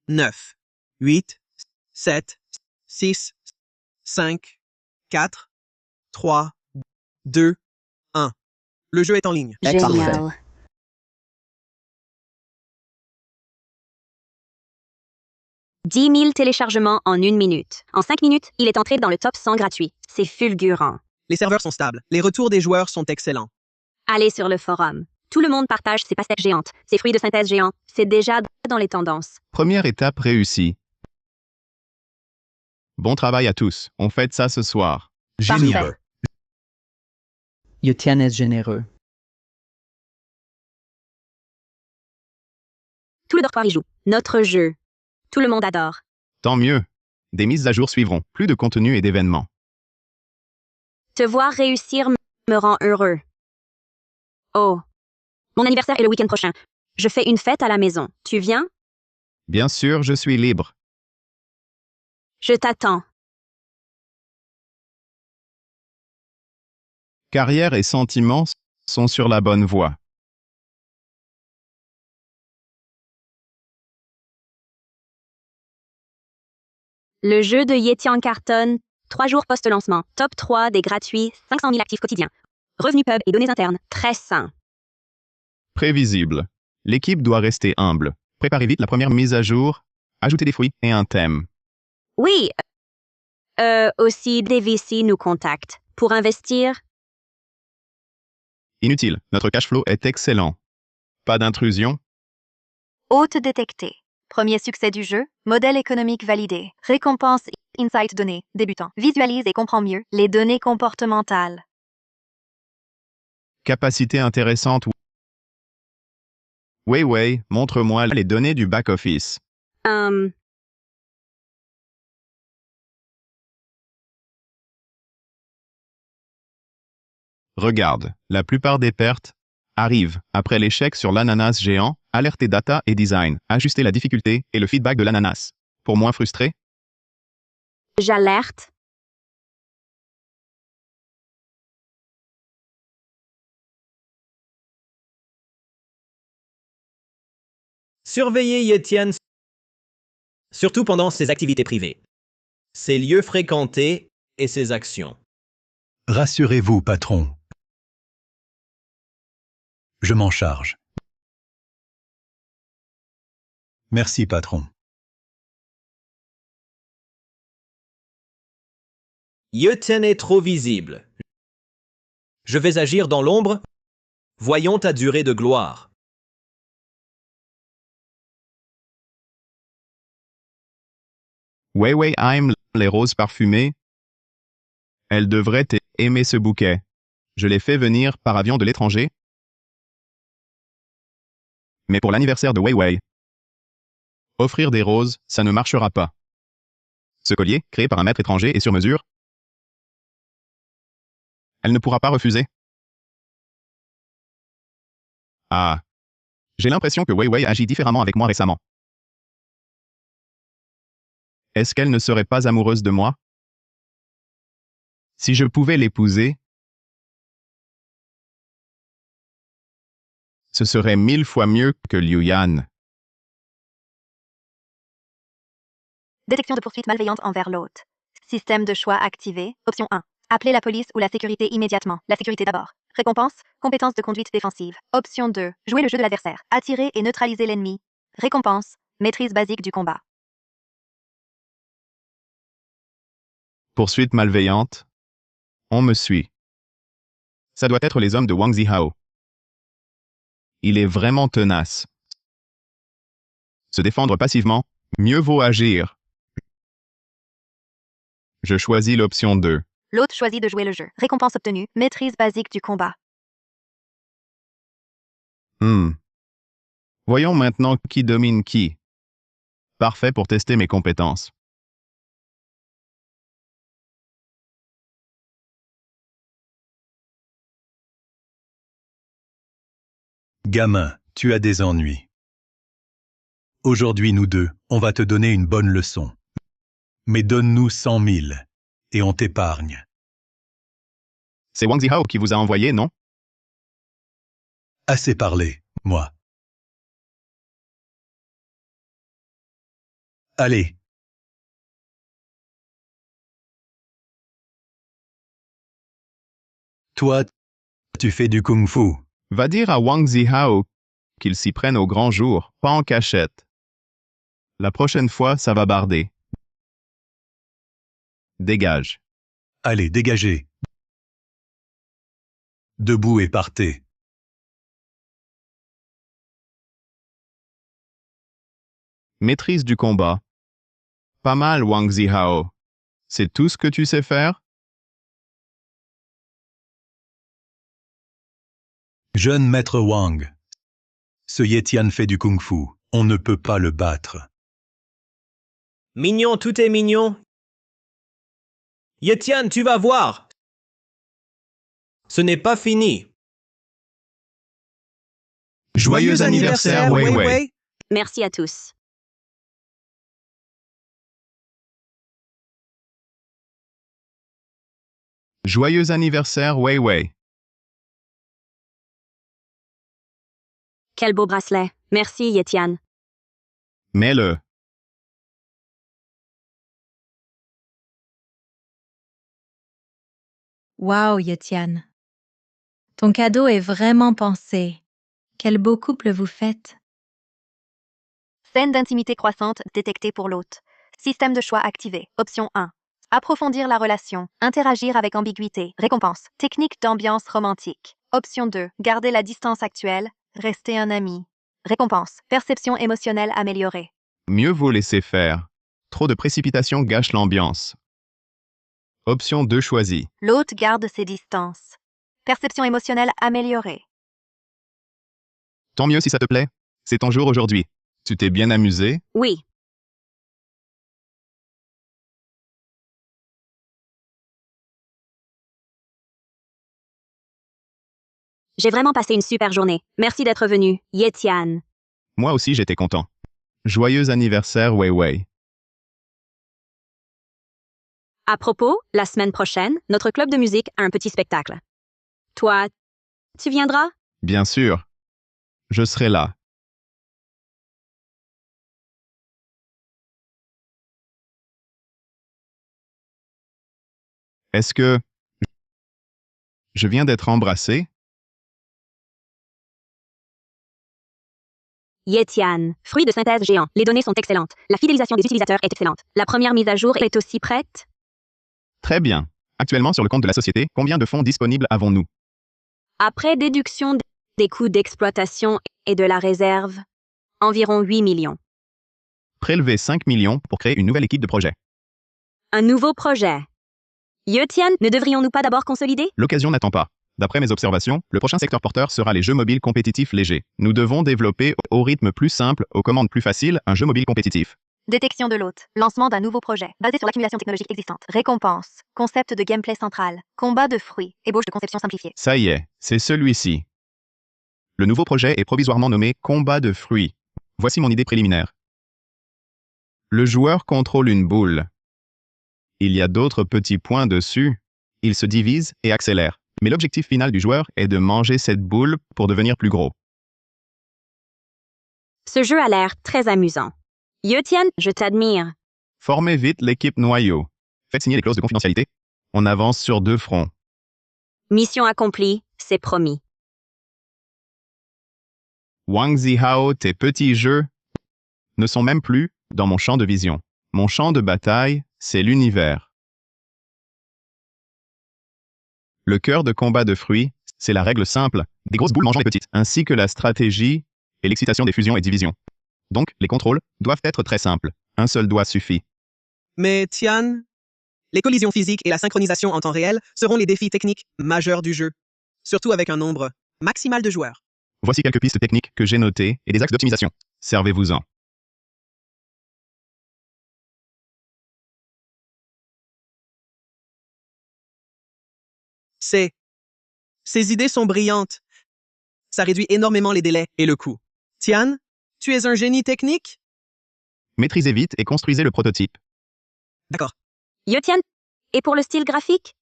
9, 8, 7, 6, 5, 4, 3, 2, 1. Le jeu est en ligne. Génial. « 10 000 téléchargements en 1 minute. En 5 minutes, il est entré dans le top 100 gratuit. C'est fulgurant. Les serveurs sont stables. Les retours des joueurs sont excellents. Allez sur le forum. Tout le monde partage ses pastèques géantes, ses fruits de synthèse géants. C'est déjà dans les tendances. Première étape réussie. Bon travail à tous. On fête ça ce soir. Génial. Ye Tian est généreux. Tout le dortoir y joue. Notre jeu. Tout le monde adore. Tant mieux. Des mises à jour suivront. Plus de contenu et d'événements. Te voir réussir me rend heureux. Oh. Mon anniversaire est le week-end prochain. Je fais une fête à la maison. Tu viens? Bien sûr, je suis libre. Je t'attends. Carrière et sentiments sont sur la bonne voie. Le jeu de Ye Tian cartonne. 3 jours post-lancement. Top 3 des gratuits. 500 000 actifs quotidiens. Revenus pub et données internes. Très sain. Prévisible. L'équipe doit rester humble. Préparez vite la première mise à jour. Ajoutez des fruits et un thème. Oui. Aussi des VC nous contactent. Pour investir? Inutile. Notre cash flow est excellent. Pas d'intrusion. Hôte détecté. Premier succès du jeu, modèle économique validé. Récompense Insight données, débutant. Visualise et comprend mieux les données comportementales. Capacité intéressante. Wei, montre-moi les données du back-office. Regarde, la plupart des pertes arrivent après l'échec sur l'ananas géant, alerter data et design, ajuster la difficulté et le feedback de l'ananas. Pour moins frustré? J'alerte. Surveillez Ye Tian, surtout pendant ses activités privées, ses lieux fréquentés et ses actions. Rassurez-vous, patron. Je m'en charge. Merci, patron. Yetian est trop visible. Je vais agir dans l'ombre. Voyons ta durée de gloire. Wei Wei aime les roses parfumées. Elle devrait aimer ce bouquet. Je l'ai fait venir par avion de l'étranger. Mais pour l'anniversaire de Wei Wei, offrir des roses, ça ne marchera pas. Ce collier, créé par un maître étranger et sur mesure, elle ne pourra pas refuser. Ah. J'ai l'impression que Wei Wei agit différemment avec moi récemment. Est-ce qu'elle ne serait pas amoureuse de moi? Si je pouvais l'épouser, ce serait 1000 fois mieux que Liu Yan. Détection de poursuite malveillante envers l'hôte. Système de choix activé. Option 1. Appeler la police ou la sécurité immédiatement. La sécurité d'abord. Récompense. Compétence de conduite défensive. Option 2. Jouer le jeu de l'adversaire. Attirer et neutraliser l'ennemi. Récompense. Maîtrise basique du combat. Poursuite malveillante. On me suit. Ça doit être les hommes de Wang Zihao. Il est vraiment tenace. Se défendre passivement, mieux vaut agir. Je choisis l'option 2. L'hôte choisit de jouer le jeu. Récompense obtenue. Maîtrise basique du combat. Voyons maintenant qui domine qui. Parfait pour tester mes compétences. Gamin, tu as des ennuis. Aujourd'hui, nous deux, on va te donner une bonne leçon. Mais donne-nous 100 000, et on t'épargne. C'est Wang Zihao qui vous a envoyé, non? Assez parlé, moi. Allez. Toi, tu fais du kung-fu. Va dire à Wang Zihao qu'il s'y prenne au grand jour, pas en cachette. La prochaine fois, ça va barder. Dégage. Allez, dégagez. Debout et partez. Maîtrise du combat. Pas mal, Wang Zihao. C'est tout ce que tu sais faire? Jeune maître Wang. Ce Yetian fait du kung-fu. On ne peut pas le battre. Mignon, tout est mignon. Yetian, tu vas voir. Ce n'est pas fini. Joyeux anniversaire, Wei Wei. Merci à tous. Joyeux anniversaire, Wei Wei. Quel beau bracelet. Merci, Yetian. Mets-le. Waouh, Yetian. Ton cadeau est vraiment pensé. Quel beau couple vous faites. Scène d'intimité croissante détectée pour l'hôte. Système de choix activé. Option 1. Approfondir la relation. Interagir avec ambiguïté. Récompense. Technique d'ambiance romantique. Option 2. Garder la distance actuelle. Rester un ami. Récompense. Perception émotionnelle améliorée. Mieux vaut laisser faire. Trop de précipitation gâche l'ambiance. Option 2 choisie. L'hôte garde ses distances. Perception émotionnelle améliorée. Tant mieux si ça te plaît. C'est ton jour aujourd'hui. Tu t'es bien amusé? Oui. J'ai vraiment passé une super journée. Merci d'être venu, Yetian. Moi aussi j'étais content. Joyeux anniversaire, Wei Wei. À propos, la semaine prochaine, notre club de musique a un petit spectacle. Toi, tu viendras? Bien sûr. Je serai là. Est-ce que Je viens d'être embrassé. Yetian, fruit de synthèse géant. Les données sont excellentes. La fidélisation des utilisateurs est excellente. La première mise à jour est aussi prête. Très bien. Actuellement, sur le compte de la société, combien de fonds disponibles avons-nous? Après déduction des coûts d'exploitation et de la réserve, environ 8 millions. Prélever 5 millions pour créer une nouvelle équipe de projet. Un nouveau projet. Yetian, ne devrions-nous pas d'abord consolider? L'occasion n'attend pas. D'après mes observations, le prochain secteur porteur sera les jeux mobiles compétitifs légers. Nous devons développer au rythme plus simple, aux commandes plus faciles, un jeu mobile compétitif. Détection de l'hôte. Lancement d'un nouveau projet, basé sur l'accumulation technologique existante. Récompense. Concept de gameplay central. Combat de fruits. Ébauche de conception simplifiée. Ça y est, c'est celui-ci. Le nouveau projet est provisoirement nommé Combat de fruits. Voici mon idée préliminaire. Le joueur contrôle une boule. Il y a d'autres petits points dessus. Il se divise et accélère. Mais l'objectif final du joueur est de manger cette boule pour devenir plus gros. Ce jeu a l'air très amusant. Yetian, je t'admire. Formez vite l'équipe noyau. Faites signer les clauses de confidentialité. On avance sur 2 fronts. Mission accomplie, c'est promis. Wang Zihao, tes petits jeux ne sont même plus dans mon champ de vision. Mon champ de bataille, c'est l'univers. Le cœur de combat de fruits, c'est la règle simple, des grosses boules mangeant les petites, ainsi que la stratégie et l'excitation des fusions et divisions. Donc, les contrôles doivent être très simples. Un seul doigt suffit. Mais Tian, les collisions physiques et la synchronisation en temps réel seront les défis techniques majeurs du jeu, surtout avec un nombre maximal de joueurs. Voici quelques pistes techniques que j'ai notées et des axes d'optimisation. Servez-vous-en. Ces idées sont brillantes. Ça réduit énormément les délais et le coût. Tian, tu es un génie technique? Maîtrisez vite et construisez le prototype. D'accord. Yetian, et pour le style graphique?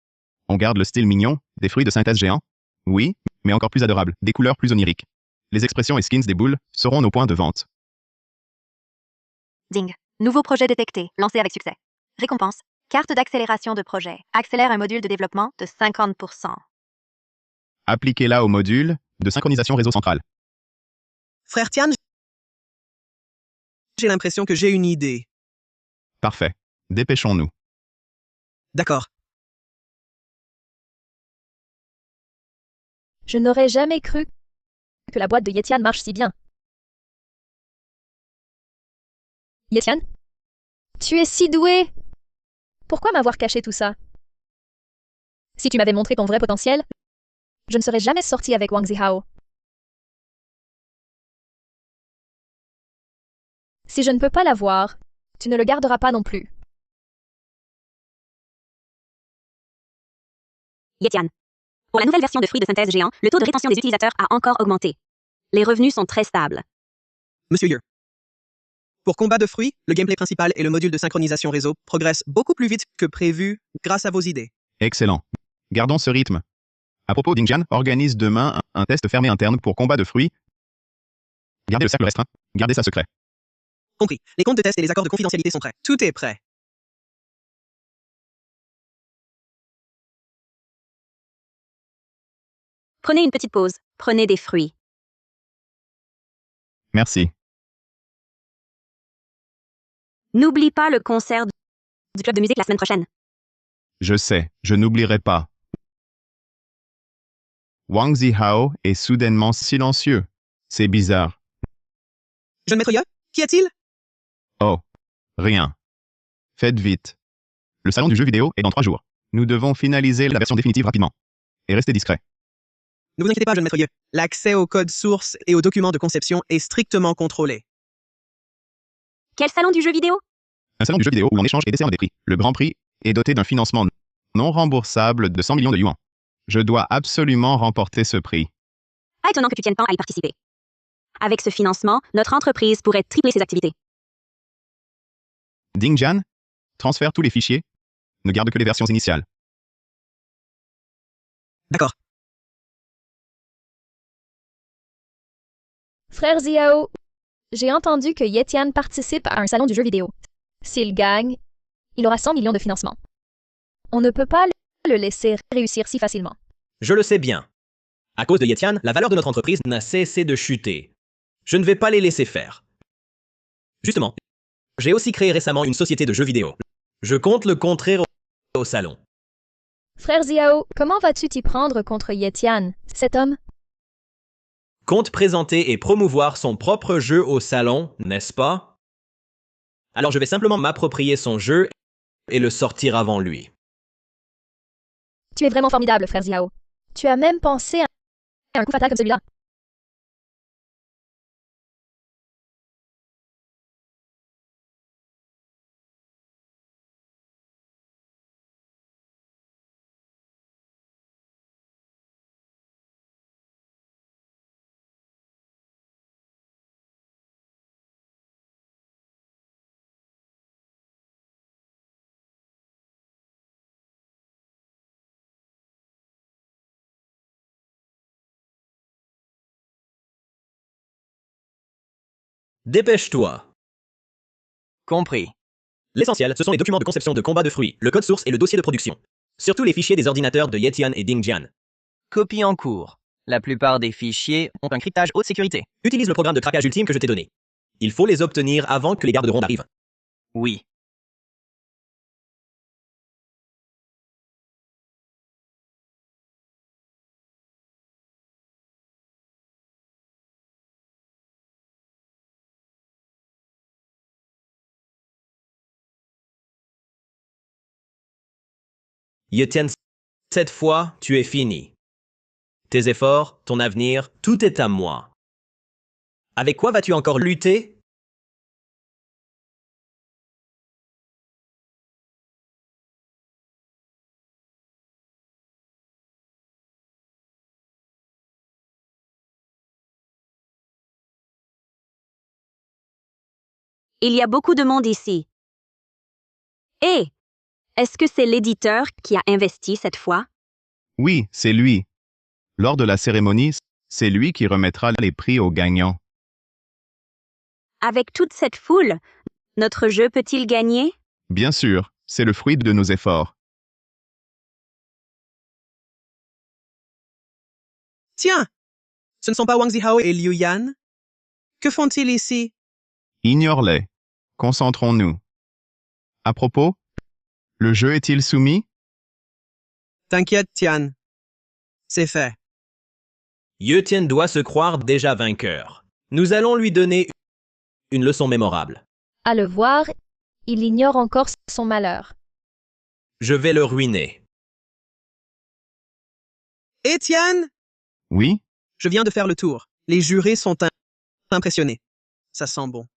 On garde le style mignon, des fruits de synthèse géants. Oui, mais encore plus adorable, des couleurs plus oniriques. Les expressions et skins des boules seront nos points de vente. Ding. Nouveau projet détecté. Lancé avec succès. Récompense. Carte d'accélération de projet. Accélère un module de développement de 50%. Appliquez-la au module de synchronisation réseau central. Frère Tian, j'ai l'impression que j'ai une idée. Parfait. Dépêchons-nous. D'accord. Je n'aurais jamais cru que la boîte de Yetian marche si bien. Yetian? Tu es si doué! Pourquoi m'avoir caché tout ça? Si tu m'avais montré ton vrai potentiel, je ne serais jamais sorti avec Wang Zihao. Si je ne peux pas l'avoir, tu ne le garderas pas non plus. Yetian. Pour la nouvelle version de fruits de synthèse géant, le taux de rétention des utilisateurs a encore augmenté. Les revenus sont très stables. Monsieur Ye. Pour combat de fruits, le gameplay principal et le module de synchronisation réseau progressent beaucoup plus vite que prévu grâce à vos idées. Excellent. Gardons ce rythme. À propos, Dingjan organise demain un test fermé interne pour combat de fruits. Gardez le cercle restreint. Gardez ça secret. Compris. Les comptes de test et les accords de confidentialité sont prêts. Tout est prêt. Prenez une petite pause. Prenez des fruits. Merci. N'oublie pas le concert du club de musique la semaine prochaine. Je sais, je n'oublierai pas. Wang Zihao est soudainement silencieux. C'est bizarre. Jeune maître Ye, qu'y a-t-il? Oh, rien. Faites vite. Le salon du jeu vidéo est dans 3 jours. Nous devons finaliser la version définitive rapidement. Et restez discret. Ne vous inquiétez pas, jeune maître Ye. L'accès aux codes sources et aux documents de conception est strictement contrôlé. Quel salon du jeu vidéo? Un salon du jeu vidéo où l'on échange et décerne des prix. Le Grand Prix est doté d'un financement non remboursable de 100 millions de yuans. Je dois absolument remporter ce prix. Pas étonnant que tu tiennes tant à y participer. Avec ce financement, notre entreprise pourrait tripler ses activités. Dingjan, transfère tous les fichiers. Ne garde que les versions initiales. D'accord. Frère Zihao, j'ai entendu que Yetian participe à un salon du jeu vidéo. S'il gagne, il aura 100 millions de financement. On ne peut pas le laisser réussir si facilement. Je le sais bien. À cause de Yetian, la valeur de notre entreprise n'a cessé de chuter. Je ne vais pas les laisser faire. Justement, j'ai aussi créé récemment une société de jeux vidéo. Je compte le contrer au salon. Frère Xiao, comment vas-tu t'y prendre contre Yetian, cet homme? Compte présenter et promouvoir son propre jeu au salon, n'est-ce pas? Alors je vais simplement m'approprier son jeu et le sortir avant lui. Tu es vraiment formidable, frère Xiao. Tu as même pensé à un coup fatal comme celui-là. Dépêche-toi. Compris. L'essentiel, ce sont les documents de conception de combat de fruits, le code source et le dossier de production. Surtout les fichiers des ordinateurs de Yetian et Dingjian. Copie en cours. La plupart des fichiers ont un cryptage haute sécurité. Utilise le programme de craquage ultime que je t'ai donné. Il faut les obtenir avant que les gardes de ronde arrivent. Oui. Yetian, cette fois, tu es fini. Tes efforts, ton avenir, tout est à moi. Avec quoi vas-tu encore lutter? Il y a beaucoup de monde ici. Hé, est-ce que c'est l'éditeur qui a investi cette fois? Oui, c'est lui. Lors de la cérémonie, c'est lui qui remettra les prix aux gagnants. Avec toute cette foule, notre jeu peut-il gagner? Bien sûr, c'est le fruit de nos efforts. Tiens, ce ne sont pas Wang Zihao et Liu Yan? Que font-ils ici? Ignore-les. Concentrons-nous. À propos, le jeu est-il soumis? T'inquiète, Tian. C'est fait. Yetian doit se croire déjà vainqueur. Nous allons lui donner une leçon mémorable. À le voir, il ignore encore son malheur. Je vais le ruiner. Étienne? Oui? Je viens de faire le tour. Les jurés sont impressionnés. Ça sent bon.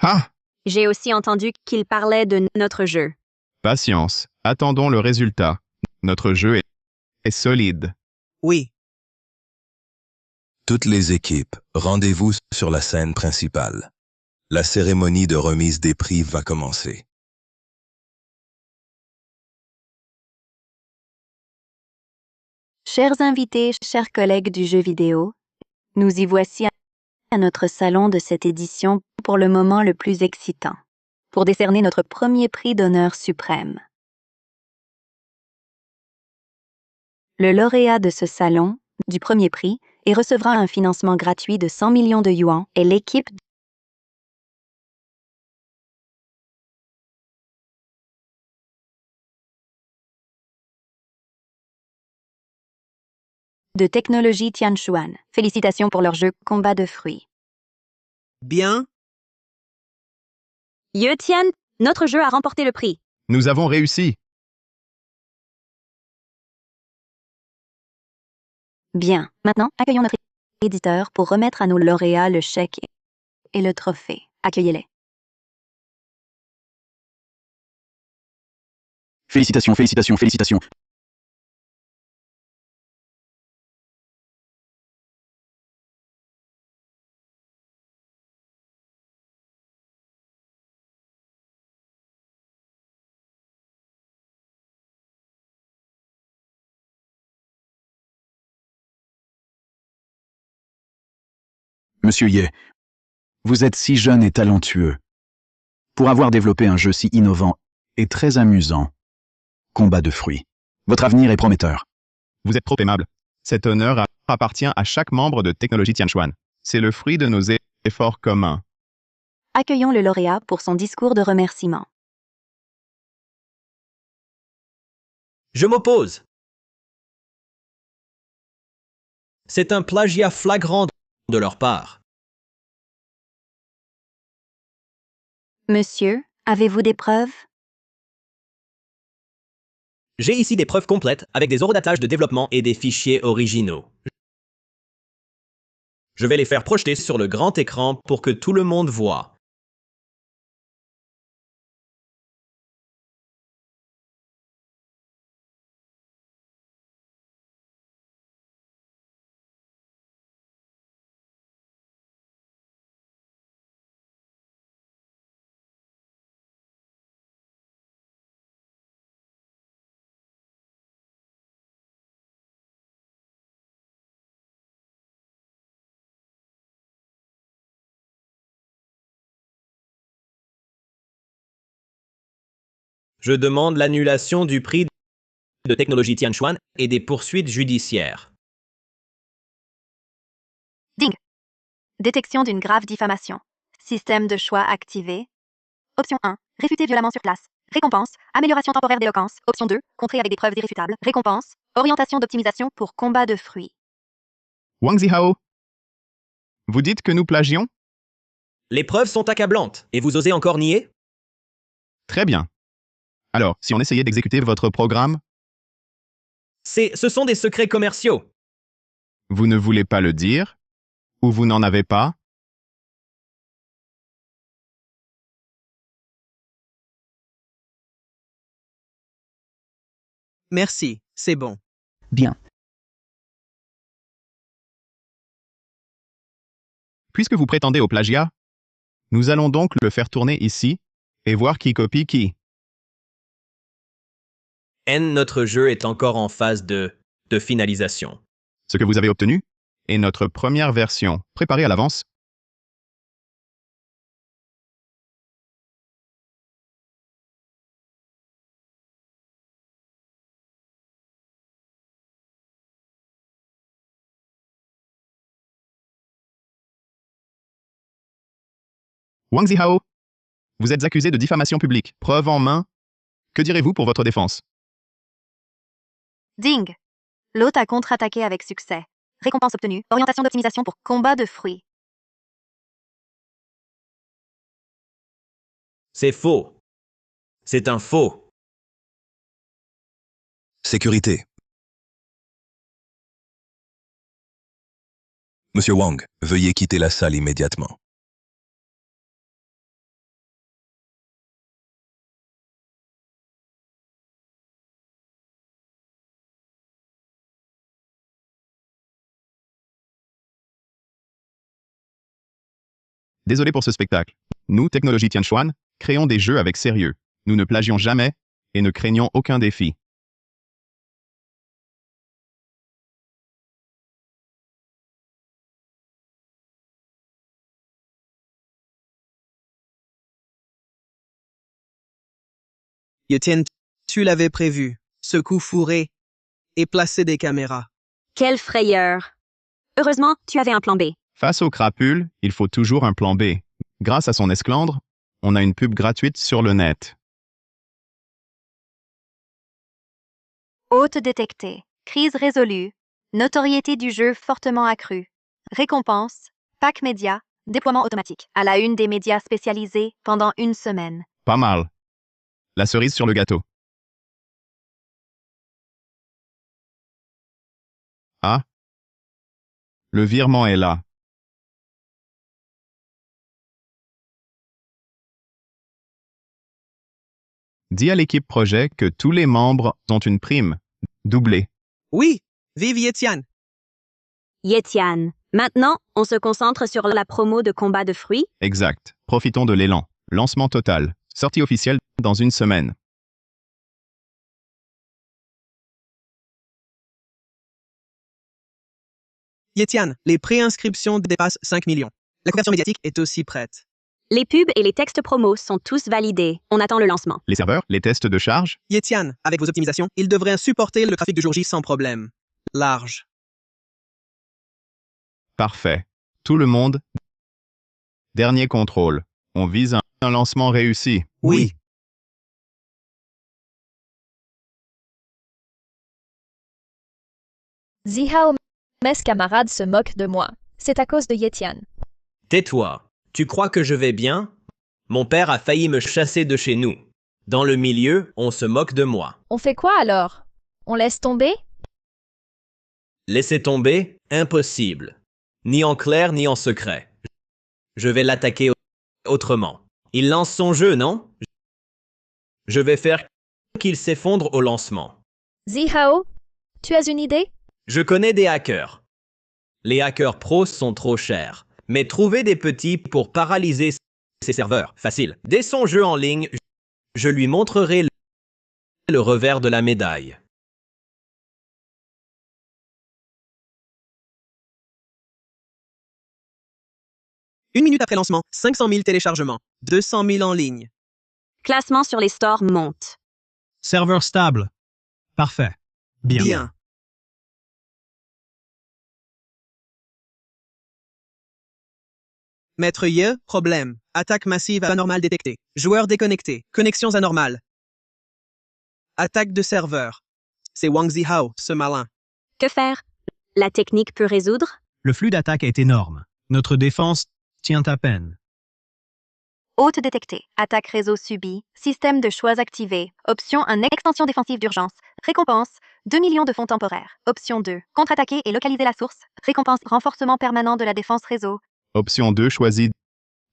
Ah! J'ai aussi entendu qu'il parlait de notre jeu. Patience, attendons le résultat. Notre jeu est solide. Oui. Toutes les équipes, rendez-vous sur la scène principale. La cérémonie de remise des prix va commencer. Chers invités, chers collègues du jeu vidéo, nous y voici à notre salon de cette édition pour le moment le plus excitant, pour décerner notre premier prix d'honneur suprême. Le lauréat de ce salon, du premier prix, et recevra un financement gratuit de 100 millions de yuans et l'équipe de technologie Tianchuan. Félicitations pour leur jeu Combat de fruits. Bien. Yetian, notre jeu a remporté le prix. Nous avons réussi. Bien. Maintenant, accueillons notre éditeur pour remettre à nos lauréats le chèque et le trophée. Accueillez-les. Félicitations, félicitations, félicitations. Monsieur Ye, vous êtes si jeune et talentueux. Pour avoir développé un jeu si innovant et très amusant, Combat de fruits. Votre avenir est prometteur. Vous êtes trop aimable. Cet honneur appartient à chaque membre de Technologie Tianchuan. C'est le fruit de nos efforts communs. Accueillons le lauréat pour son discours de remerciement. Je m'oppose. C'est un plagiat flagrant de leur part. Monsieur, avez-vous des preuves? J'ai ici des preuves complètes avec des horodatage de développement et des fichiers originaux. Je vais les faire projeter sur le grand écran pour que tout le monde voit. Je demande l'annulation du prix de Technologie Tianchuan et des poursuites judiciaires. Ding. Détection d'une grave diffamation. Système de choix activé. Option 1. Réfuter violemment sur place. Récompense. Amélioration temporaire d'éloquence. Option 2. Contrer avec des preuves irréfutables. Récompense. Orientation d'optimisation pour combat de fruits. Wang Zihao, vous dites que nous plagions? Les preuves sont accablantes et vous osez encore nier? Très bien. Alors, si on essayait d'exécuter votre programme? Ce sont des secrets commerciaux. Vous ne voulez pas le dire? Ou vous n'en avez pas? Merci, c'est bon. Bien. Puisque vous prétendez au plagiat, nous allons donc le faire tourner ici et voir qui copie qui. Notre jeu est encore en phase de finalisation. Ce que vous avez obtenu est notre première version, préparée à l'avance. Wang Zihao, vous êtes accusé de diffamation publique. Preuve en main. Que direz-vous pour votre défense? Ding. L'hôte a contre-attaqué avec succès. Récompense obtenue. Orientation d'optimisation pour combat de fruits. C'est faux. C'est un faux. Sécurité. Monsieur Wang, veuillez quitter la salle immédiatement. Désolé pour ce spectacle. Nous, Technologie Tianchuan, créons des jeux avec sérieux. Nous ne plagions jamais et ne craignons aucun défi. Yetian, tu l'avais prévu. Ce coup fourré et placer des caméras. Quelle frayeur. Heureusement, tu avais un plan B. Face aux crapules, il faut toujours un plan B. Grâce à son esclandre, on a une pub gratuite sur le net. Hôte détecté. Crise résolue. Notoriété du jeu fortement accrue. Récompense. Pack média. Déploiement automatique. À la une des médias spécialisés pendant une semaine. Pas mal. La cerise sur le gâteau. Ah. Le virement est là. Dis à l'équipe projet que tous les membres ont une prime. Doublée. Oui, vive Yetian. Yetian. Maintenant, on se concentre sur la promo de combat de fruits. Exact. Profitons de l'élan. Lancement total. Sortie officielle dans une semaine. Yetian, les préinscriptions dépassent 5 millions. La conversion médiatique est aussi prête. Les pubs et les textes promos sont tous validés. On attend le lancement. Les serveurs, les tests de charge. Yetian, avec vos optimisations, ils devraient supporter le trafic du jour J sans problème. large. Parfait. Tout le monde. Dernier contrôle. On vise un lancement réussi. Oui. Zihao, mes camarades se moquent de moi. C'est à cause de Yetian. Tais-toi. Tu crois que je vais bien? Mon père a failli me chasser de chez nous. Dans le milieu, on se moque de moi. On fait quoi alors? On laisse tomber? Laisser tomber? Impossible. Ni en clair, ni en secret. Je vais l'attaquer autrement. Il lance son jeu, non? Je vais faire qu'il s'effondre au lancement. Zihao, tu as une idée? Je connais des hackers. Les hackers pros sont trop chers. Mais trouver des petits pour paralyser ces serveurs, facile. Dès son jeu en ligne, je lui montrerai le revers de la médaille. Une minute après lancement, 500 000 téléchargements, 200 000 en ligne. Classement sur les stores monte. Serveur stable. Parfait. Bien. Maître Ye, problème. Attaque massive anormale détectée. Joueurs déconnectés. Connexions anormales. Attaque de serveur. C'est Wang Zihao, ce malin. Que faire? La technique peut résoudre? Le flux d'attaque est énorme. Notre défense tient à peine. Hôte détectée. Attaque réseau subie. Système de choix activé. Option 1. Extension défensive d'urgence. Récompense. 2 millions de fonds temporaires. Option 2. Contre-attaquer et localiser la source. Récompense. Renforcement permanent de la défense réseau. Option 2 choisie.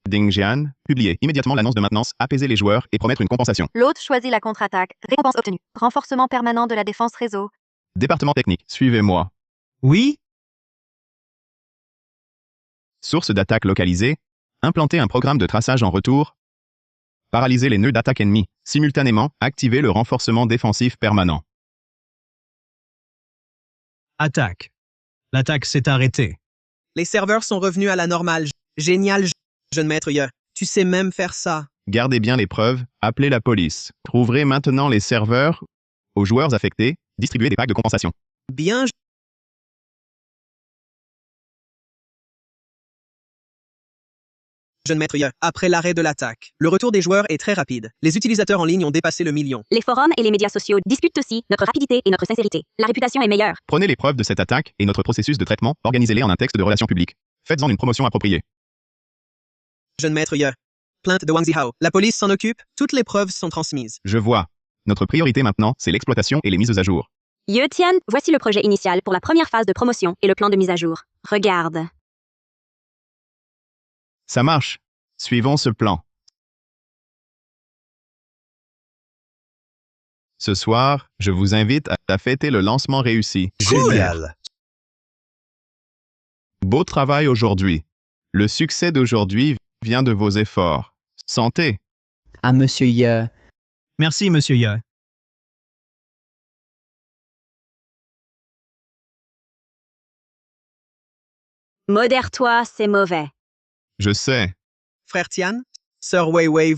Ding Jian. Publier immédiatement l'annonce de maintenance, apaiser les joueurs et promettre une compensation. L'hôte choisit la contre-attaque. Récompense obtenue. Renforcement permanent de la défense réseau. Département technique. Suivez-moi. Oui? Source d'attaque localisée. Implanter un programme de traçage en retour. Paralyser les nœuds d'attaque ennemis. Simultanément, activer le renforcement défensif permanent. Attaque. L'attaque s'est arrêtée. Les serveurs sont revenus à la normale. Génial, jeune maître Ye. Tu sais même faire ça. Gardez bien les preuves, appelez la police. Trouverez maintenant les serveurs aux joueurs affectés, distribuez des packs de compensation. Bien, jeune maître Ye. Après l'arrêt de l'attaque, le retour des joueurs est très rapide. Les utilisateurs en ligne ont dépassé le million. Les forums et les médias sociaux discutent aussi notre rapidité et notre sincérité. La réputation est meilleure. Prenez les preuves de cette attaque et notre processus de traitement, organisez-les en un texte de relations publiques. Faites-en une promotion appropriée. Jeune maître Ye. Plainte de Wang Zihao. La police s'en occupe, toutes les preuves sont transmises. Je vois. Notre priorité maintenant, c'est l'exploitation et les mises à jour. Yetian, voici le projet initial pour la première phase de promotion et le plan de mise à jour. Regarde. Ça marche. Suivons ce plan. Ce soir, je vous invite à fêter le lancement réussi. Génial. Beau travail aujourd'hui. Le succès d'aujourd'hui vient de vos efforts. Santé. À Monsieur Ye. Merci, Monsieur Ye. Modère-toi, c'est mauvais. Je sais. Frère Tian, Sœur Wei Wei,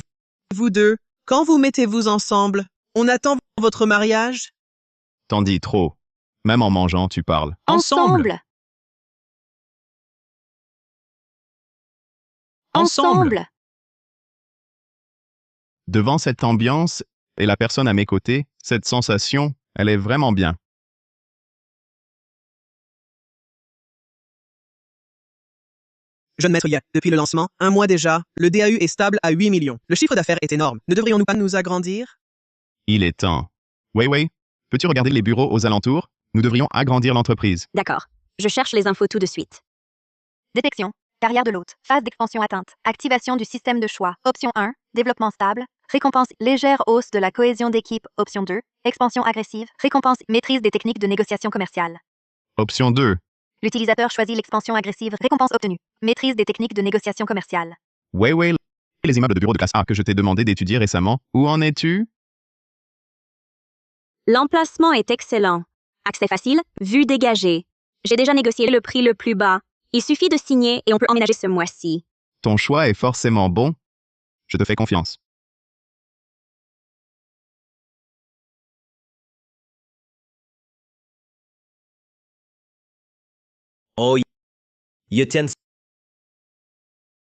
vous deux, quand vous mettez-vous ensemble, on attend votre mariage? T'en dis trop. Même en mangeant, tu parles. Ensemble. Ensemble. Devant cette ambiance et la personne à mes côtés, cette sensation, elle est vraiment bien. Jeune maître Ye, depuis le lancement, un mois déjà, le DAU est stable à 8 millions. Le chiffre d'affaires est énorme. Ne devrions-nous pas nous agrandir? Il est temps. Wei, peux-tu regarder les bureaux aux alentours? Nous devrions agrandir l'entreprise. D'accord. Je cherche les infos tout de suite. Détection. Carrière de l'hôte. Phase d'expansion atteinte. Activation du système de choix. Option 1. Développement stable. Récompense légère hausse de la cohésion d'équipe. Option 2. Expansion agressive. Récompense maîtrise des techniques de négociation commerciale. Option 2. L'utilisateur choisit l'expansion agressive. Récompense obtenue. Maîtrise des techniques de négociation commerciale. Wei, les immeubles de bureau de classe A que je t'ai demandé d'étudier récemment, où en es-tu? L'emplacement est excellent. Accès facile, vue dégagée. J'ai déjà négocié le prix le plus bas. Il suffit de signer et on peut emménager ce mois-ci. Ton choix est forcément bon. Je te fais confiance. Oh, Yetian,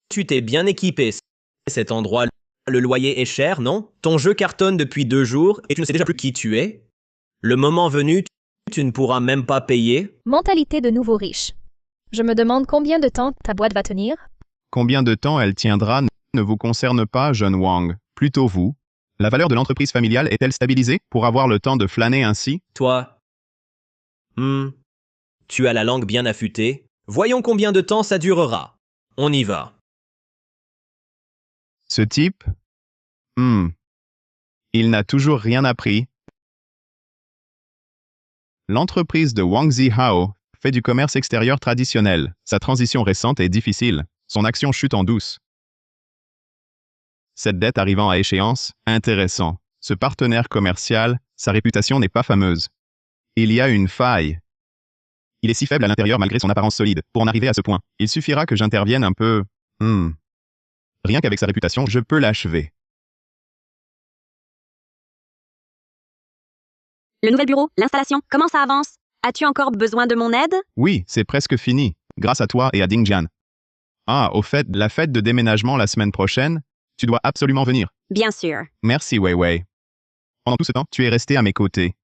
tu t'es bien équipé. Cet endroit, le loyer est cher, non? Ton jeu cartonne depuis 2 jours et tu ne sais déjà plus qui tu es. Le moment venu, tu ne pourras même pas payer. Mentalité de nouveau riche. Je me demande combien de temps ta boîte va tenir? Combien de temps elle tiendra ne vous concerne pas, jeune Wang. Plutôt vous. La valeur de l'entreprise familiale est-elle stabilisée pour avoir le temps de flâner ainsi? Toi, tu as la langue bien affûtée. Voyons combien de temps ça durera. On y va. Ce type? Il n'a toujours rien appris. L'entreprise de Wang Zihao fait du commerce extérieur traditionnel. Sa transition récente est difficile. Son action chute en douce. Cette dette arrivant à échéance, intéressant. Ce partenaire commercial, sa réputation n'est pas fameuse. Il y a une faille. Il est si faible à l'intérieur malgré son apparence solide. Pour en arriver à ce point, il suffira que j'intervienne un peu. Rien qu'avec sa réputation, je peux l'achever. Le nouvel bureau, l'installation, comment ça avance? As-tu encore besoin de mon aide? Oui, c'est presque fini. Grâce à toi et à Dingjian. Ah, au fait, la fête de déménagement la semaine prochaine, tu dois absolument venir. Bien sûr. Merci, Wei Wei. Pendant tout ce temps, tu es resté à mes côtés.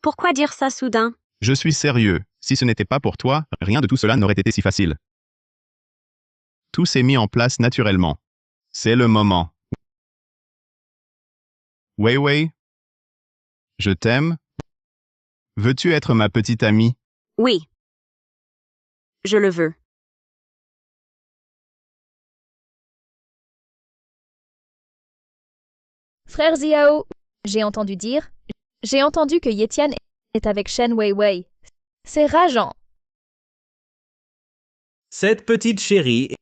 Pourquoi dire ça soudain? Je suis sérieux. Si ce n'était pas pour toi, rien de tout cela n'aurait été si facile. Tout s'est mis en place naturellement. C'est le moment. Wei Wei, je t'aime. Veux-tu être ma petite amie? Oui. Je le veux. Frère Xiao, j'ai entendu que Yetian est avec Shen Weiwei. C'est rageant. Cette petite chérie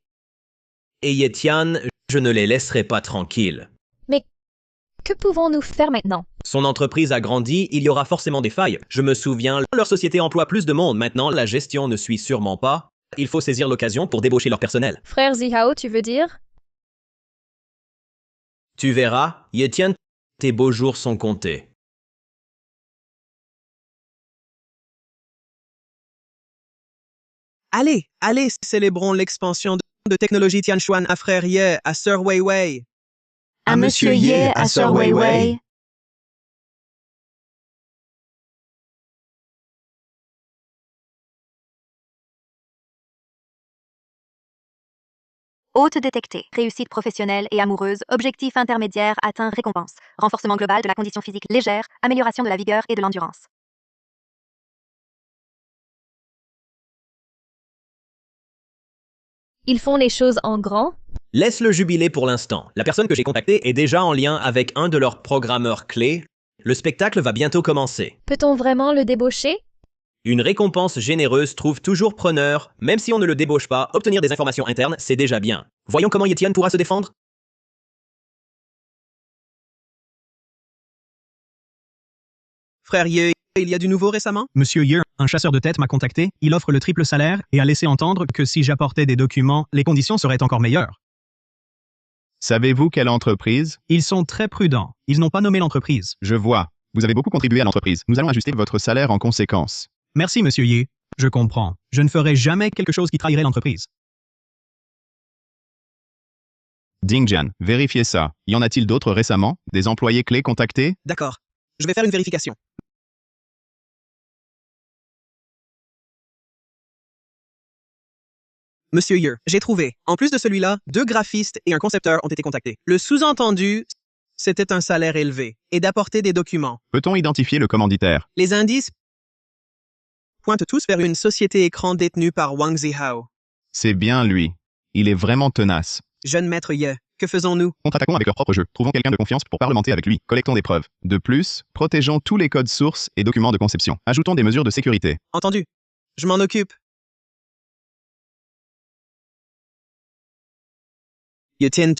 et Yetian, je ne les laisserai pas tranquilles. Mais que pouvons-nous faire maintenant? Son entreprise a grandi, il y aura forcément des failles. Je me souviens, leur société emploie plus de monde. Maintenant, la gestion ne suit sûrement pas. Il faut saisir l'occasion pour débaucher leur personnel. Frère Xiao, tu veux dire? Tu verras, Yetian, tes beaux jours sont comptés. Allez, célébrons l'expansion de technologie Tianchuan à Frère Ye, à Sir Wei Wei. À Monsieur Ye, à Sir Wei Wei. Hôte détectée. Réussite professionnelle et amoureuse. Objectif intermédiaire atteint. Récompense. Renforcement global de la condition physique légère. Amélioration de la vigueur et de l'endurance. Ils font les choses en grand? Laisse-le jubiler pour l'instant. La personne que j'ai contactée est déjà en lien avec un de leurs programmeurs clés. Le spectacle va bientôt commencer. Peut-on vraiment le débaucher? Une récompense généreuse trouve toujours preneur. Même si on ne le débauche pas, obtenir des informations internes, c'est déjà bien. Voyons comment Yetian pourra se défendre. Frère Ye, il y a du nouveau récemment? Monsieur Ye, un chasseur de tête m'a contacté, il offre le triple salaire et a laissé entendre que si j'apportais des documents, les conditions seraient encore meilleures. Savez-vous quelle entreprise? Ils sont très prudents. Ils n'ont pas nommé l'entreprise. Je vois. Vous avez beaucoup contribué à l'entreprise. Nous allons ajuster votre salaire en conséquence. Merci, monsieur Ye. Je comprends. Je ne ferai jamais quelque chose qui trahirait l'entreprise. Dingjian, vérifiez ça. Y en a-t-il d'autres récemment? Des employés clés contactés? D'accord. Je vais faire une vérification. Monsieur Ye, j'ai trouvé. En plus de celui-là, 2 graphistes et un concepteur ont été contactés. Le sous-entendu, c'était un salaire élevé et d'apporter des documents. Peut-on identifier le commanditaire? Les indices pointent tous vers une société écran détenue par Wang Zihao. C'est bien lui. Il est vraiment tenace. Jeune maître Ye, que faisons-nous? Contre-attaquons avec leur propre jeu. Trouvons quelqu'un de confiance pour parlementer avec lui. Collectons des preuves. De plus, protégeons tous les codes sources et documents de conception. Ajoutons des mesures de sécurité. Entendu. Je m'en occupe. Yetian,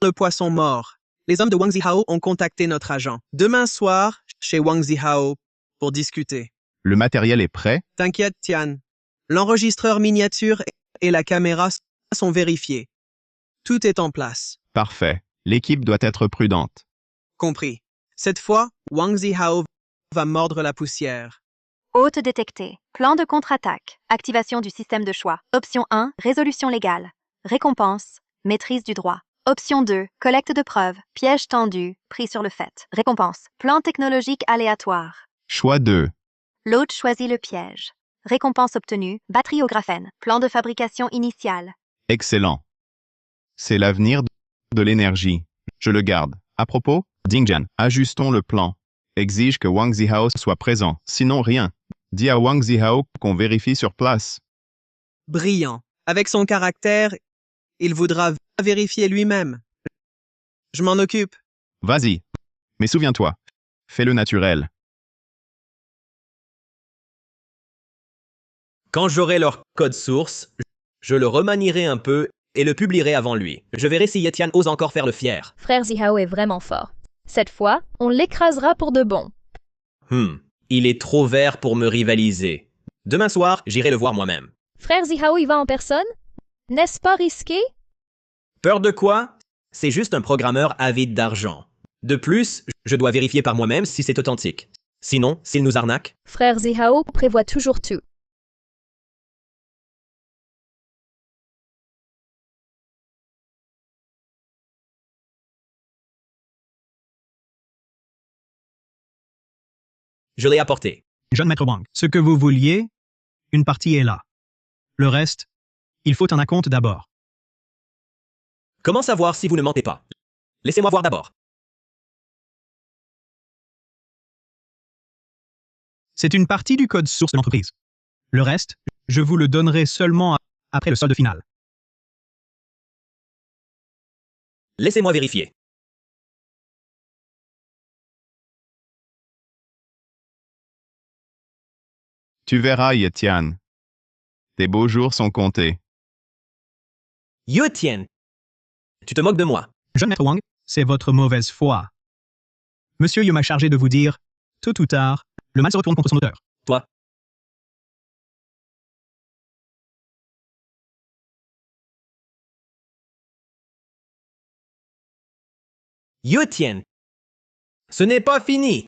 le poisson mort. Les hommes de Wang Zihao ont contacté notre agent. Demain soir, chez Wang Zihao, pour discuter. Le matériel est prêt? T'inquiète, Tian. L'enregistreur miniature et la caméra sont vérifiés. Tout est en place. Parfait. L'équipe doit être prudente. Compris. Cette fois, Wang Zihao va mordre la poussière. Hôte détecté. Plan de contre-attaque. Activation du système de choix. Option 1. Résolution légale. Récompense. Maîtrise du droit. Option 2. Collecte de preuves. Piège tendu. Pris sur le fait. Récompense. Plan technologique aléatoire. Choix 2. L'hôte choisit le piège. Récompense obtenue. Batterie au graphène. Plan de fabrication initial. Excellent. C'est l'avenir de l'énergie. Je le garde. À propos, Dingjan, ajustons le plan. Exige que Wang Zihao soit présent, sinon rien. Dis à Wang Zihao qu'on vérifie sur place. Brillant. Avec son caractère, il voudra vérifier lui-même. Je m'en occupe. Vas-y. Mais souviens-toi, fais-le naturel. Quand j'aurai leur code source, je le remanierai un peu et le publierai avant lui. Je verrai si Yetian ose encore faire le fier. Frère Zihao est vraiment fort. Cette fois, on l'écrasera pour de bon. Il est trop vert pour me rivaliser. Demain soir, j'irai le voir moi-même. Frère Zihao y va en personne? N'est-ce pas risqué? Peur de quoi? C'est juste un programmeur avide d'argent. De plus, je dois vérifier par moi-même si c'est authentique. Sinon, s'il nous arnaque... Frère Zihao prévoit toujours tout. Je l'ai apporté. Jeune maître Wang, ce que vous vouliez, une partie est là. Le reste, il faut un acompte d'abord. Comment savoir si vous ne mentez pas? Laissez-moi voir d'abord. C'est une partie du code source de l'entreprise. Le reste, je vous le donnerai seulement après le solde final. Laissez-moi vérifier. Tu verras, Yetian. Tes beaux jours sont comptés. Yetian, tu te moques de moi. Jeune maître Wang, c'est votre mauvaise foi. Monsieur Yu m'a chargé de vous dire, tôt ou tard, le mal se retourne contre son auteur. Toi. Yetian, ce n'est pas fini.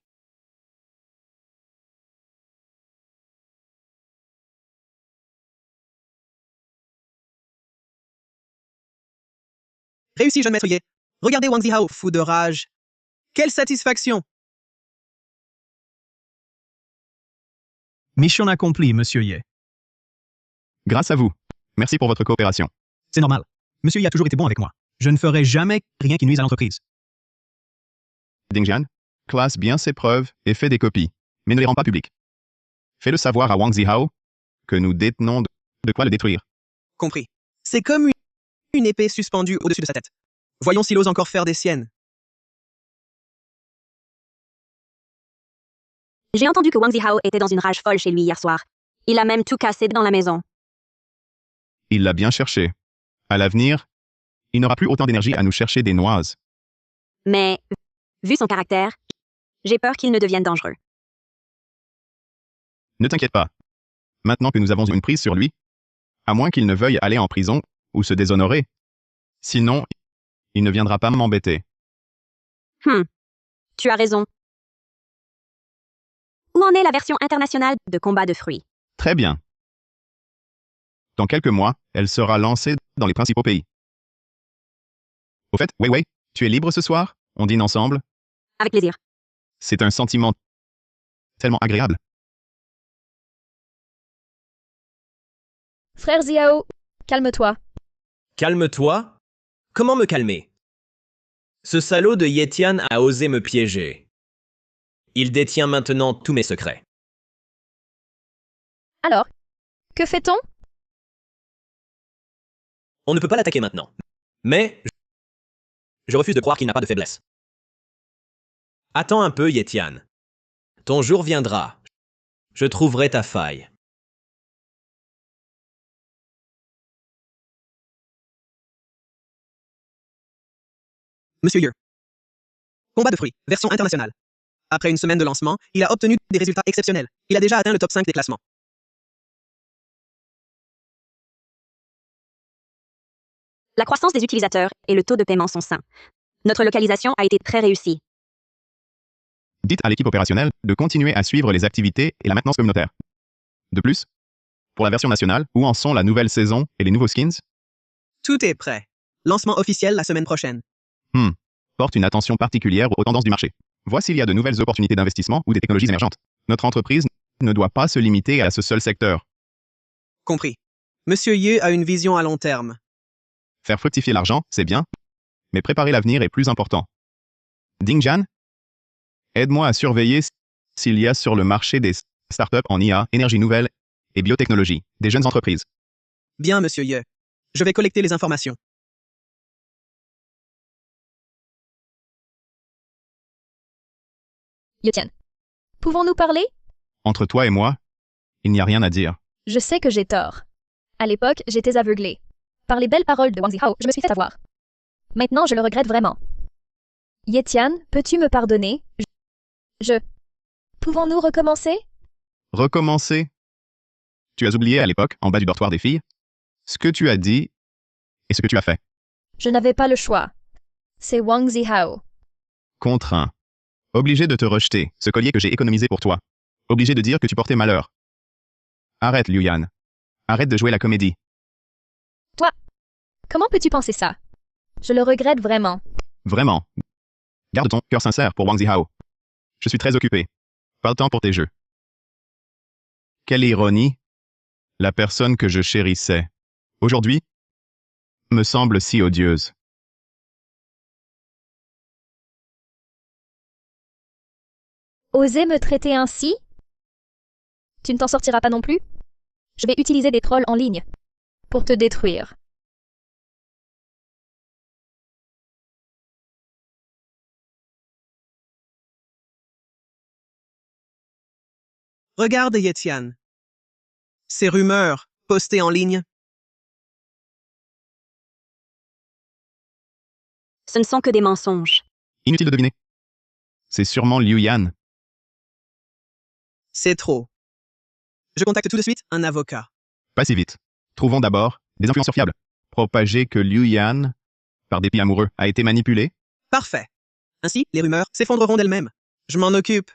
Réussi, jeune maître Ye. Regardez Wang Zihao, fou de rage. Quelle satisfaction! Mission accomplie, monsieur Ye. Grâce à vous. Merci pour votre coopération. C'est normal. Monsieur Ye a toujours été bon avec moi. Je ne ferai jamais rien qui nuise à l'entreprise. Dingjan, classe bien ses preuves et fais des copies, mais ne les rends pas publiques. Fais-le savoir à Wang Zihao que nous détenons de quoi le détruire. Compris. C'est comme une épée suspendue au-dessus de sa tête. Voyons s'il ose encore faire des siennes. J'ai entendu que Wang Zihao était dans une rage folle chez lui hier soir. Il a même tout cassé dans la maison. Il l'a bien cherché. À l'avenir, il n'aura plus autant d'énergie à nous chercher des noises. Mais, vu son caractère, j'ai peur qu'il ne devienne dangereux. Ne t'inquiète pas. Maintenant que nous avons une prise sur lui, à moins qu'il ne veuille aller en prison ou se déshonorer. Sinon, il ne viendra pas m'embêter. Tu as raison. Où en est la version internationale de combat de fruits? Très bien. Dans quelques mois, elle sera lancée dans les principaux pays. Au fait, Wei, tu es libre ce soir? On dîne ensemble? Avec plaisir. C'est un sentiment tellement agréable. Frère Zihao, calme-toi. Calme-toi? Comment me calmer? Ce salaud de Yetian a osé me piéger. Il détient maintenant tous mes secrets. Alors, que fait-on? On ne peut pas l'attaquer maintenant. Mais je refuse de croire qu'il n'a pas de faiblesse. Attends un peu, Yetian. Ton jour viendra. Je trouverai ta faille. Monsieur Ye. Combat de fruits, version internationale. Après une semaine de lancement, il a obtenu des résultats exceptionnels. Il a déjà atteint le top 5 des classements. La croissance des utilisateurs et le taux de paiement sont sains. Notre localisation a été très réussie. Dites à l'équipe opérationnelle de continuer à suivre les activités et la maintenance communautaire. De plus, pour la version nationale, où en sont la nouvelle saison et les nouveaux skins? Tout est prêt. Lancement officiel la semaine prochaine. Porte une attention particulière aux tendances du marché. Vois s'il y a de nouvelles opportunités d'investissement ou des technologies émergentes. Notre entreprise ne doit pas se limiter à ce seul secteur. Compris. Monsieur Ye a une vision à long terme. Faire fructifier l'argent, c'est bien, mais préparer l'avenir est plus important. Dingjan, aide-moi à surveiller s'il y a sur le marché des startups en IA, énergie nouvelle et biotechnologie, des jeunes entreprises. Bien, Monsieur Ye. Je vais collecter les informations. Yetian. Pouvons-nous parler? Entre toi et moi, il n'y a rien à dire. Je sais que j'ai tort. À l'époque, j'étais aveuglée. Par les belles paroles de Wang Zihao, je me suis fait avoir. Maintenant, je le regrette vraiment. Yetian, peux-tu me pardonner? Pouvons-nous recommencer? Recommencer? Tu as oublié à l'époque, en bas du dortoir des filles, ce que tu as dit et ce que tu as fait. Je n'avais pas le choix. C'est Wang Zihao. Contraint. Obligé de te rejeter, ce collier que j'ai économisé pour toi. Obligé de dire que tu portais malheur. Arrête, Liu Yan. Arrête de jouer la comédie. Toi, comment peux-tu penser ça? Je le regrette vraiment. Vraiment. Garde ton cœur sincère pour Wang Zihao. Je suis très occupé. Pas le temps pour tes jeux. Quelle ironie. La personne que je chérissais, aujourd'hui, me semble si odieuse. Oser me traiter ainsi? Tu ne t'en sortiras pas non plus? Je vais utiliser des trolls en ligne pour te détruire. Regarde, Yetian. Ces rumeurs postées en ligne. Ce ne sont que des mensonges. Inutile de deviner. C'est sûrement Liu Yan. C'est trop. Je contacte tout de suite un avocat. Pas si vite. Trouvons d'abord des influenceurs fiables. Propager que Liu Yan, par dépit amoureux, a été manipulé. Parfait. Ainsi, les rumeurs s'effondreront d'elles-mêmes. Je m'en occupe.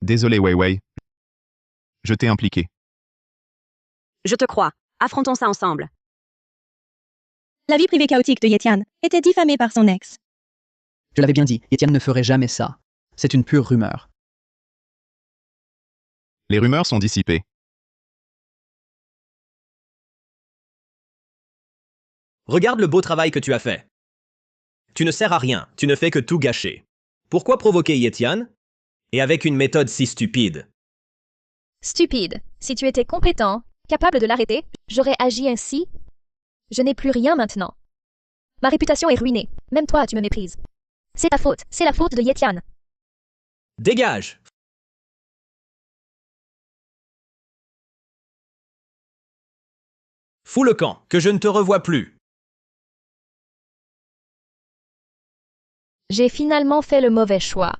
Désolé, Wei Wei. Je t'ai impliqué. Je te crois. Affrontons ça ensemble. La vie privée chaotique de Yetian était diffamée par son ex. Je l'avais bien dit, Yetian ne ferait jamais ça. C'est une pure rumeur. Les rumeurs sont dissipées. Regarde le beau travail que tu as fait. Tu ne sers à rien, tu ne fais que tout gâcher. Pourquoi provoquer Yetian? Et avec une méthode si stupide? Stupide. Si tu étais compétent, capable de l'arrêter, j'aurais agi ainsi. Je n'ai plus rien maintenant. Ma réputation est ruinée. Même toi, tu me méprises. C'est ta faute. C'est la faute de Yetian. Dégage! Fous le camp, que je ne te revois plus. J'ai finalement fait le mauvais choix.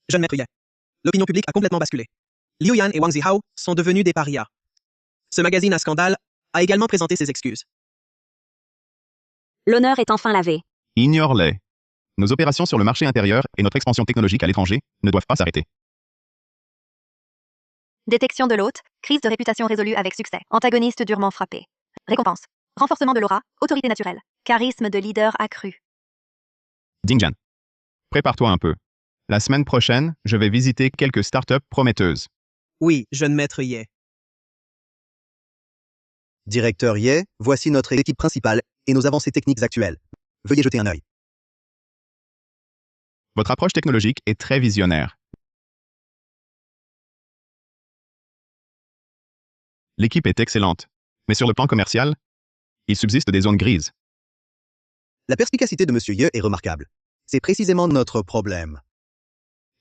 Jeune maître Ye. L'opinion publique a complètement basculé. Liu Yan et Wang Zihao sont devenus des parias. Ce magazine à scandale a également présenté ses excuses. L'honneur est enfin lavé. Ignore-les. Nos opérations sur le marché intérieur et notre expansion technologique à l'étranger ne doivent pas s'arrêter. Détection de l'hôte, crise de réputation résolue avec succès. Antagoniste durement frappé. Récompense. Renforcement de l'aura, autorité naturelle. Charisme de leader accru. Dingjan. Prépare-toi un peu. La semaine prochaine, je vais visiter quelques startups prometteuses. Oui, jeune maître Ye. Directeur Ye, voici notre équipe principale et nos avancées techniques actuelles. Veuillez jeter un œil. Votre approche technologique est très visionnaire. L'équipe est excellente, mais sur le plan commercial, il subsiste des zones grises. La perspicacité de Monsieur Ye est remarquable. C'est précisément notre problème.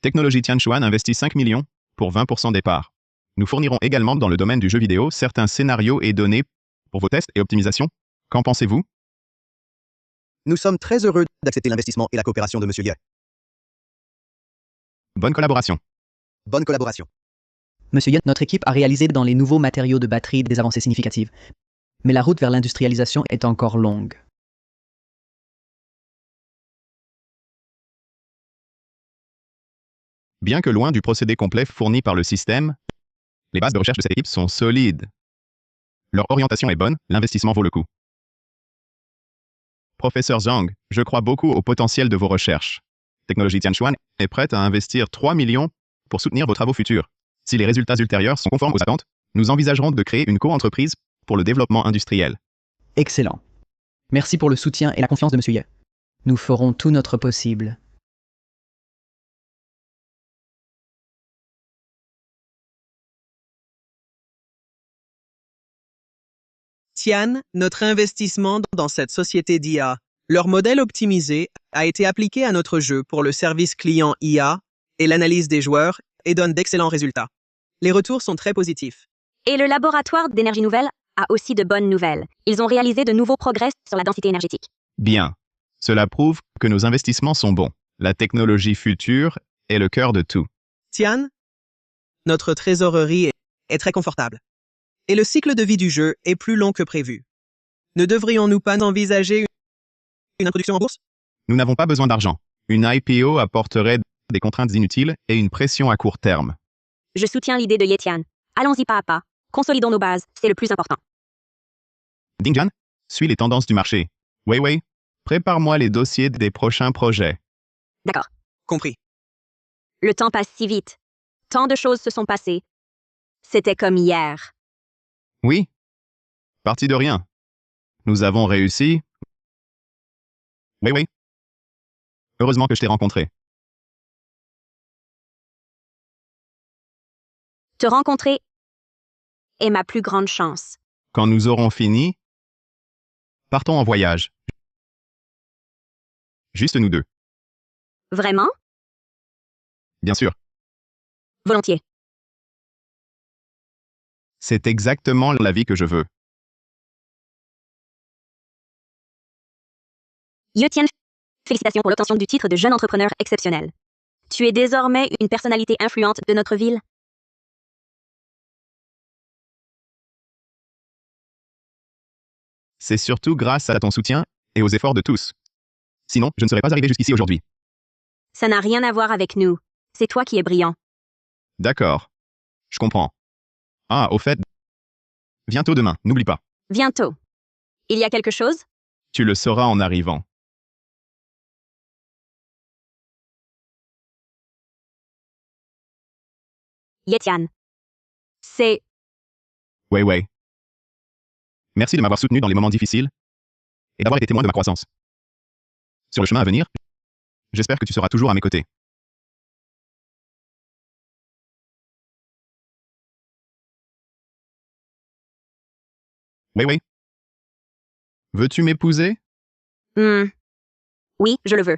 Technologie Tianchuan investit 5 millions pour 20% des parts. Nous fournirons également dans le domaine du jeu vidéo certains scénarios et données pour vos tests et optimisations. Qu'en pensez-vous? Nous sommes très heureux d'accepter l'investissement et la coopération de Monsieur Ye. Bonne collaboration. Bonne collaboration. Monsieur Ye, notre équipe a réalisé dans les nouveaux matériaux de batterie des avancées significatives. Mais la route vers l'industrialisation est encore longue. Bien que loin du procédé complet fourni par le système, les bases de recherche de cette équipe sont solides. Leur orientation est bonne, l'investissement vaut le coup. Professeur Zhang, je crois beaucoup au potentiel de vos recherches. Technologie Tianchuan est prête à investir 3 millions pour soutenir vos travaux futurs. Si les résultats ultérieurs sont conformes aux attentes, nous envisagerons de créer une co-entreprise pour le développement industriel. Excellent. Merci pour le soutien et la confiance de Monsieur Ye. Nous ferons tout notre possible. Tian, notre investissement dans cette société d'IA, leur modèle optimisé a été appliqué à notre jeu pour le service client IA et l'analyse des joueurs et donne d'excellents résultats. Les retours sont très positifs. Et le laboratoire d'énergie nouvelle a aussi de bonnes nouvelles. Ils ont réalisé de nouveaux progrès sur la densité énergétique. Bien. Cela prouve que nos investissements sont bons. La technologie future est le cœur de tout. Tian, notre trésorerie est très confortable. Et le cycle de vie du jeu est plus long que prévu. Ne devrions-nous pas envisager une introduction en bourse? Nous n'avons pas besoin d'argent. Une IPO apporterait des contraintes inutiles et une pression à court terme. Je soutiens l'idée de Yetian. Allons-y pas à pas. Consolidons nos bases, c'est le plus important. Dingjan, suis les tendances du marché. Wei, prépare-moi les dossiers des prochains projets. D'accord. Compris. Le temps passe si vite. Tant de choses se sont passées. C'était comme hier. Oui. Parti de rien. Nous avons réussi. Oui. Heureusement que je t'ai rencontré. Te rencontrer est ma plus grande chance. Quand nous aurons fini, partons en voyage. Juste nous deux. Vraiment? Bien sûr. Volontiers. C'est exactement la vie que je veux. Yetian, félicitations pour l'obtention du titre de jeune entrepreneur exceptionnel. Tu es désormais une personnalité influente de notre ville. C'est surtout grâce à ton soutien et aux efforts de tous. Sinon, je ne serais pas arrivé jusqu'ici aujourd'hui. Ça n'a rien à voir avec nous. C'est toi qui es brillant. D'accord. Je comprends. Ah, au fait, bientôt demain, n'oublie pas. Bientôt. Il y a quelque chose? Tu le sauras en arrivant. Yetian. C'est... Wei. Merci de m'avoir soutenu dans les moments difficiles et d'avoir été témoin de ma croissance. Sur le chemin à venir, j'espère que tu seras toujours à mes côtés. Wei. Veux-tu m'épouser? Oui, je le veux.